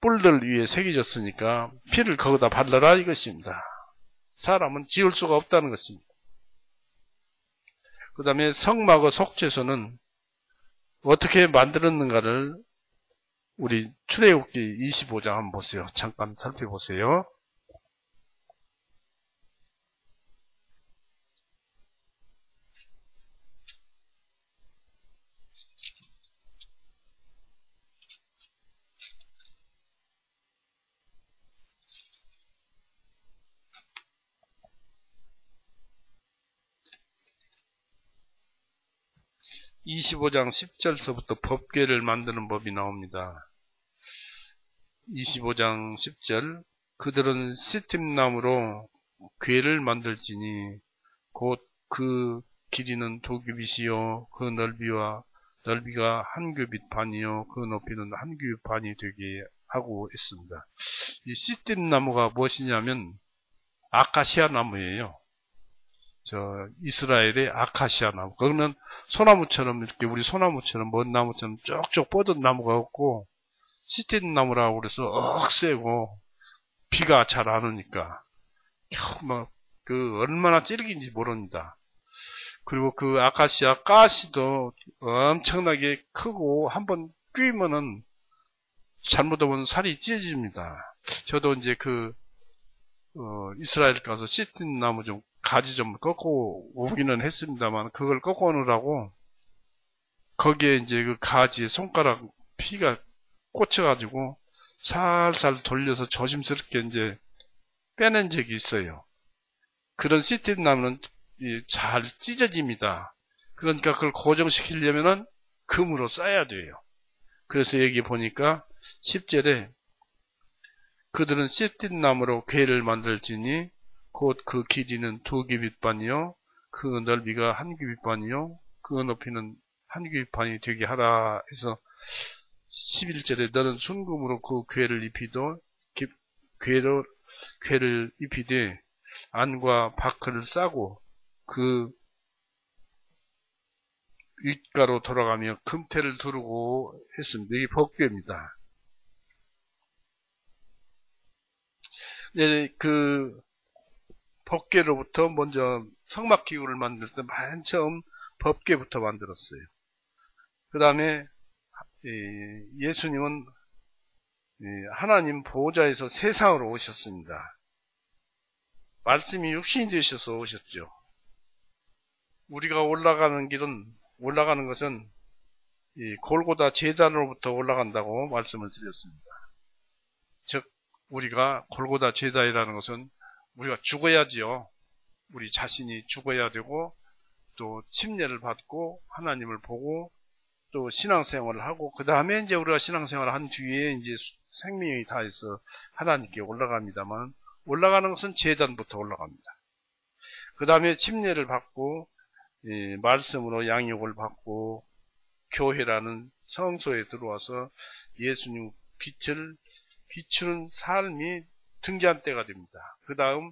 뿔들 위에 새겨졌으니까 피를 거기다 발라라 이것입니다. 사람은 지을 수가 없다는 것입니다. 그 다음에 성막의 속죄소는 어떻게 만들었는가를 우리 출애굽기 25장 한번 보세요. 잠깐 살펴보세요. (25장 10절서부터) 법궤를 만드는 법이 나옵니다. 25장 10절 그들은 시팀나무로 궤를 만들지니 곧 그 길이는 2규빗이요 그 넓이가 1규빗 반이요 그 높이는 1규빗 반이 되게 하고 있습니다. 이 시팀나무가 무엇이냐면 아카시아 나무예요. 이스라엘의 아카시아 나무. 그거는 소나무처럼 이렇게 우리 소나무처럼 먼 나무처럼 쭉쭉 뻗은 나무가 없고 시틴 나무라고 그래서 억세고 비가 잘 안 오니까 얼마나 찌르긴지 모릅니다. 그리고 그 아카시아 가시도 엄청나게 크고 한번 끼면은 잘못하면 살이 찢어집니다. 저도 이제 이스라엘 가서 시틴 나무 좀 가지 좀 꺾고 오기는 했습니다만 그걸 꺾어 오느라고 거기에 이제 그 가지에 손가락 피가 꽂혀가지고 살살 돌려서 조심스럽게 이제 빼낸 적이 있어요. 그런 시팀 나무는 잘 찢어집니다. 그러니까 그걸 고정시키려면은 금으로 써야 돼요. 그래서 여기 보니까 10절에 그들은 시팀 나무로 궤를 만들지니 곧 그 길이는 2규빗 반이요 그 넓이가 1규빗 반이요 그 높이는 1규빗 반이 되게 하라 해서 11절에 너는 순금으로 그 궤를 입히도 궤를 입히되 안과 바크를 싸고 그 윗가로 돌아가며 금태를 두르고 했습니다. 이게 법궤입니다. 그 법궤로부터 먼저 성막기구를 만들 때 맨 처음 법궤부터 만들었어요. 그 다음에 예수님은 하나님 보호자에서 세상으로 오셨습니다. 말씀이 육신이 되셔서 오셨죠. 우리가 올라가는 것은 골고다 제단으로부터 올라간다고 말씀을 드렸습니다. 즉 우리가 골고다 제단이라는 것은 우리가 죽어야지요. 우리 자신이 죽어야 되고 또 침례를 받고 하나님을 보고 또 신앙생활을 하고 그 다음에 이제 우리가 신앙생활을 한 뒤에 이제 생명이 다해서 하나님께 올라갑니다만 올라가는 것은 제단부터 올라갑니다. 그 다음에 침례를 받고 말씀으로 양육을 받고 교회라는 성소에 들어와서 예수님 빛을 비추는 삶이 등장한 때가 됩니다. 그 다음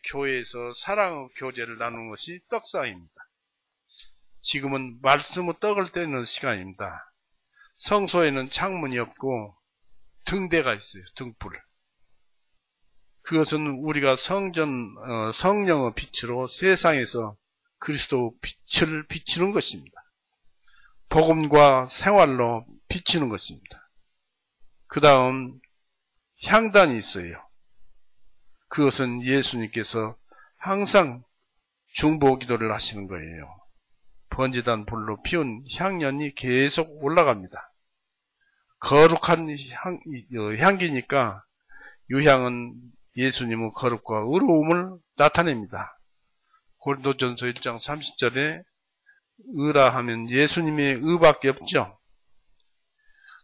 교회에서 사랑의 교제를 나누는 것이 떡상입니다. 지금은 말씀의 떡을 떼는 시간입니다. 성소에는 창문이 없고 등대가 있어요. 등불. 그것은 우리가 성령의 빛으로 세상에서 그리스도 빛을 비추는 것입니다. 복음과 생활로 비추는 것입니다. 그 다음 향단이 있어요. 그것은 예수님께서 항상 중보기도를 하시는 거예요. 번제단 불로 피운 향연이 계속 올라갑니다. 거룩한 향기니까 유향은 예수님의 거룩과 의로움을 나타냅니다. 고린도전서 1장 30절에 의라 하면 예수님의 의밖에 없죠.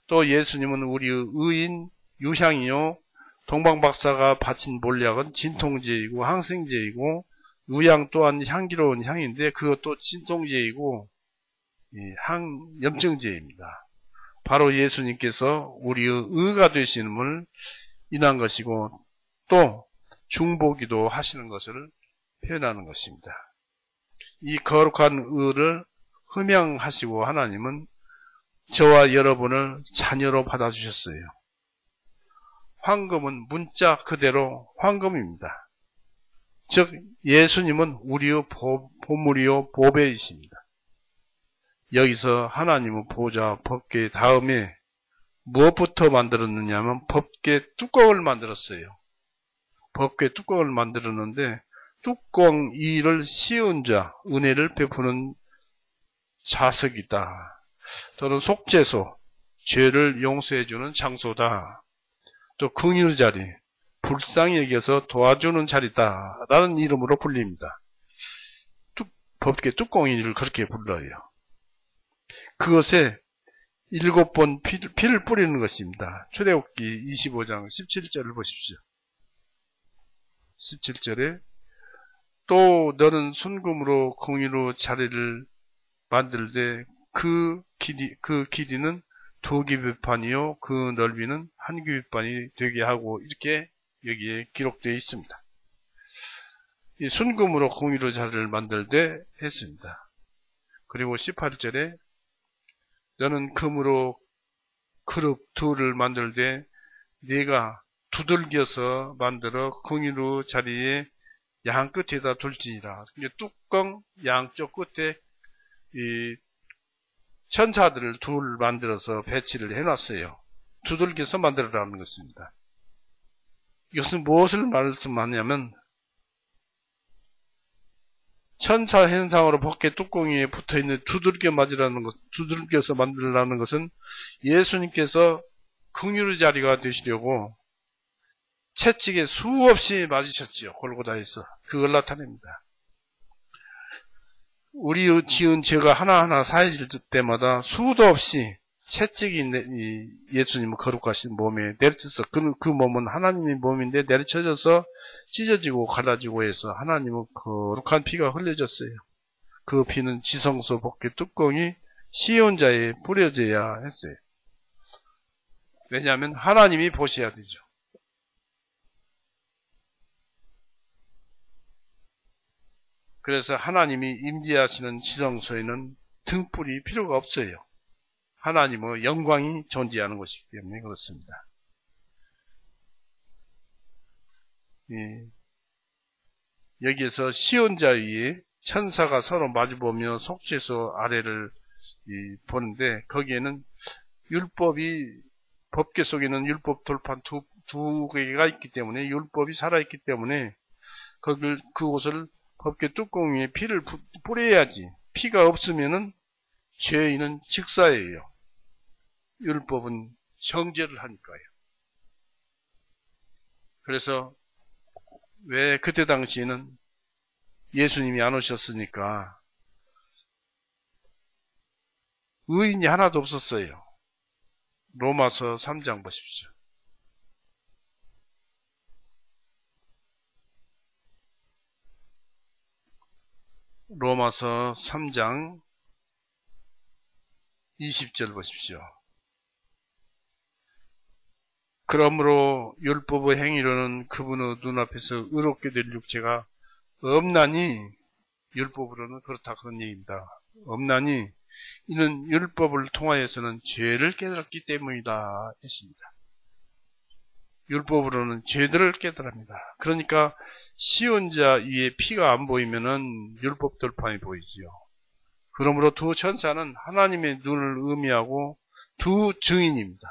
또 예수님은 우리의 의인 유향이요, 동방박사가 바친 몰약은 진통제이고 항생제이고, 유향 또한 향기로운 향인데 그것도 진통제이고 항염증제입니다. 바로 예수님께서 우리의 의가 되심을 인한 것이고 또 중보기도 하시는 것을 표현하는 것입니다. 이 거룩한 의를 흠양하시고 하나님은 저와 여러분을 자녀로 받아주셨어요. 황금은 문자 그대로 황금입니다. 즉 예수님은 우리의 보물이요 보배이십니다. 여기서 하나님의 보좌 법궤 다음에 무엇부터 만들었느냐면 법궤 뚜껑을 만들었어요. 법궤 뚜껑을 만들었는데 뚜껑 이를 씌운 자, 은혜를 베푸는 자석이다. 또는 속죄소, 죄를 용서해주는 장소다. 또 긍휼의 자리, 불쌍히 여겨서 도와주는 자리다 라는 이름으로 불립니다. 법궤 뚜껑이를 그렇게 불러요. 그것에 7번 피를 뿌리는 것입니다. 출애굽기 25장 17절을 보십시오. 17절에 또 너는 순금으로 긍휼의 자리를 만들되 그 길이는 2규빗판이요 그 넓이는 1규빗판이 되게 하고 이렇게 여기에 기록되어 있습니다. 이 순금으로 긍휼의 자리를 만들되 했습니다. 그리고 18절에 너는 금으로 그룹 둘을 만들되 네가 두들겨서 만들어 긍휼의 자리에 양 끝에다 둘지니라. 뚜껑 양쪽 끝에 이 천사들을 둘 만들어서 배치를 해놨어요. 두들겨서 만들어라는 것입니다. 이것은 무엇을 말씀하냐면 천사 현상으로 법궤 뚜껑 위에 붙어있는 두들겨서 만들라는 것은 예수님께서 긍휼의 자리가 되시려고 채찍에 수없이 맞으셨지요. 골고다에서. 그걸 나타냅니다. 우리의 지은 죄가 하나하나 사해질 때마다 수도 없이 채찍이 예수님의 거룩하신 몸에 내려쳐서 그 몸은 하나님의 몸인데 내려쳐져서 찢어지고 갈라지고 해서 하나님의 거룩한 피가 흘려졌어요. 그 피는 지성소 법궤 뚜껑이 씌운 자에 뿌려져야 했어요. 왜냐하면 하나님이 보셔야 되죠. 그래서 하나님이 임재하시는 지성소에는 등불이 필요가 없어요. 하나님의 영광이 존재하는 것이기 때문에 그렇습니다. 여기에서 시온자 위에 천사가 서로 마주보며 속죄소 아래를 보는데 거기에는 율법이 법궤 속에는 율법 돌판 두 개가 있기 때문에 율법이 살아있기 때문에 그곳을 법궤 뚜껑 위에 피를 뿌려야지. 피가 없으면은 죄인은 직사예요. 율법은 정죄를 하니까요. 그래서 왜 그때 당시에는 예수님이 안 오셨으니까 의인이 하나도 없었어요. 로마서 3장 보십시오. 로마서 3장 20절 보십시오. 그러므로 율법의 행위로는 그분의 눈앞에서 의롭게 될 육체가 없나니, 율법으로는 그렇다 그런 얘기입니다. 없나니 이는 율법을 통하여서는 죄를 깨달았기 때문이다 했습니다. 율법으로는 죄들을 깨달습니다. 그러니까 시온자 위에 피가 안 보이면은 율법 돌판이 보이지요. 그러므로 두 천사는 하나님의 눈을 의미하고 두 증인입니다.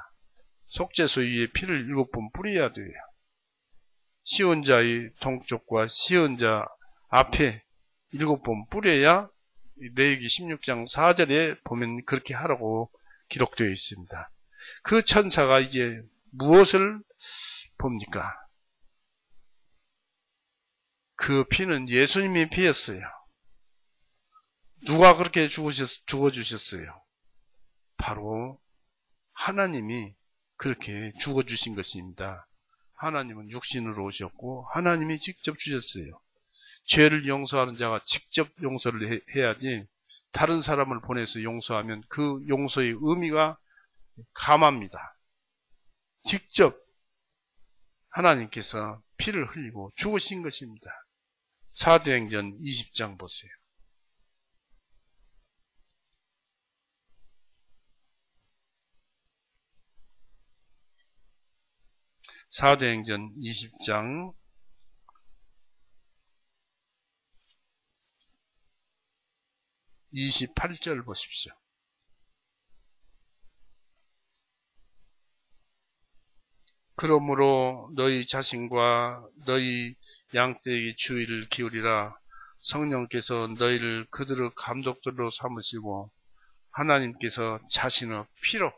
속죄소 위에 피를 7번 뿌려야 돼요. 시언자의 동쪽과 시언자 앞에 7번 뿌려야 레위기 16장 4절에 보면 그렇게 하라고 기록되어 있습니다. 그 천사가 이제 무엇을 봅니까? 그 피는 예수님의 피였어요. 누가 그렇게 죽어주셨어요? 바로 하나님이 그렇게 죽어주신 것입니다. 하나님은 육신으로 오셨고 하나님이 직접 주셨어요. 죄를 용서하는 자가 직접 용서를 해야지 다른 사람을 보내서 용서하면 그 용서의 의미가 감합니다. 직접 하나님께서 피를 흘리고 죽으신 것입니다. 사도행전 20장 보세요. 사도행전 20장 28절 보십시오. 그러므로 너희 자신과 너희 양떼에게 주의를 기울이라. 성령께서 너희를 그들의 감독들로 삼으시고 하나님께서 자신의 피로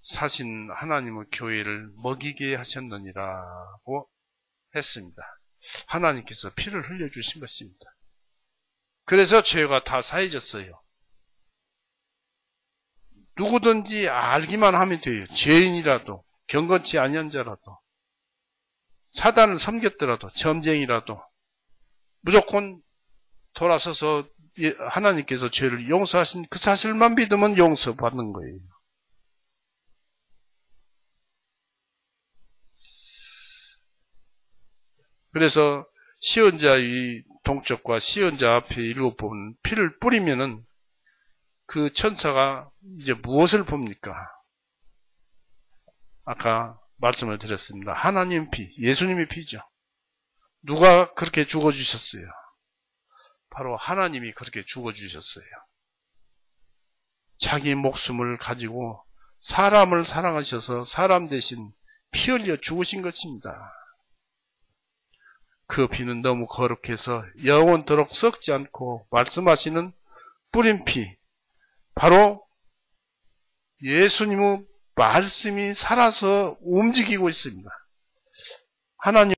사신 하나님의 교회를 먹이게 하셨느니라고 했습니다. 하나님께서 피를 흘려주신 것입니다. 그래서 죄가 다 사해졌어요. 누구든지 알기만 하면 돼요. 죄인이라도 경건치 아니한 자라도 사단을 섬겼더라도 점쟁이라도 무조건 돌아서서 하나님께서 죄를 용서하신 그 사실만 믿으면 용서받는 거예요. 그래서 시언자의 동쪽과 시언자 앞에 7번 피를 뿌리면은 그 천사가 이제 무엇을 봅니까? 아까 말씀을 드렸습니다. 하나님 피, 예수님의 피죠. 누가 그렇게 죽어주셨어요? 바로 하나님이 그렇게 죽어주셨어요. 자기 목숨을 가지고 사람을 사랑하셔서 사람 대신 피 흘려 죽으신 것입니다. 그 피는 너무 거룩해서 영원토록 썩지 않고 말씀하시는 뿌린 피, 바로 예수님의 말씀이 살아서 움직이고 있습니다. 하나님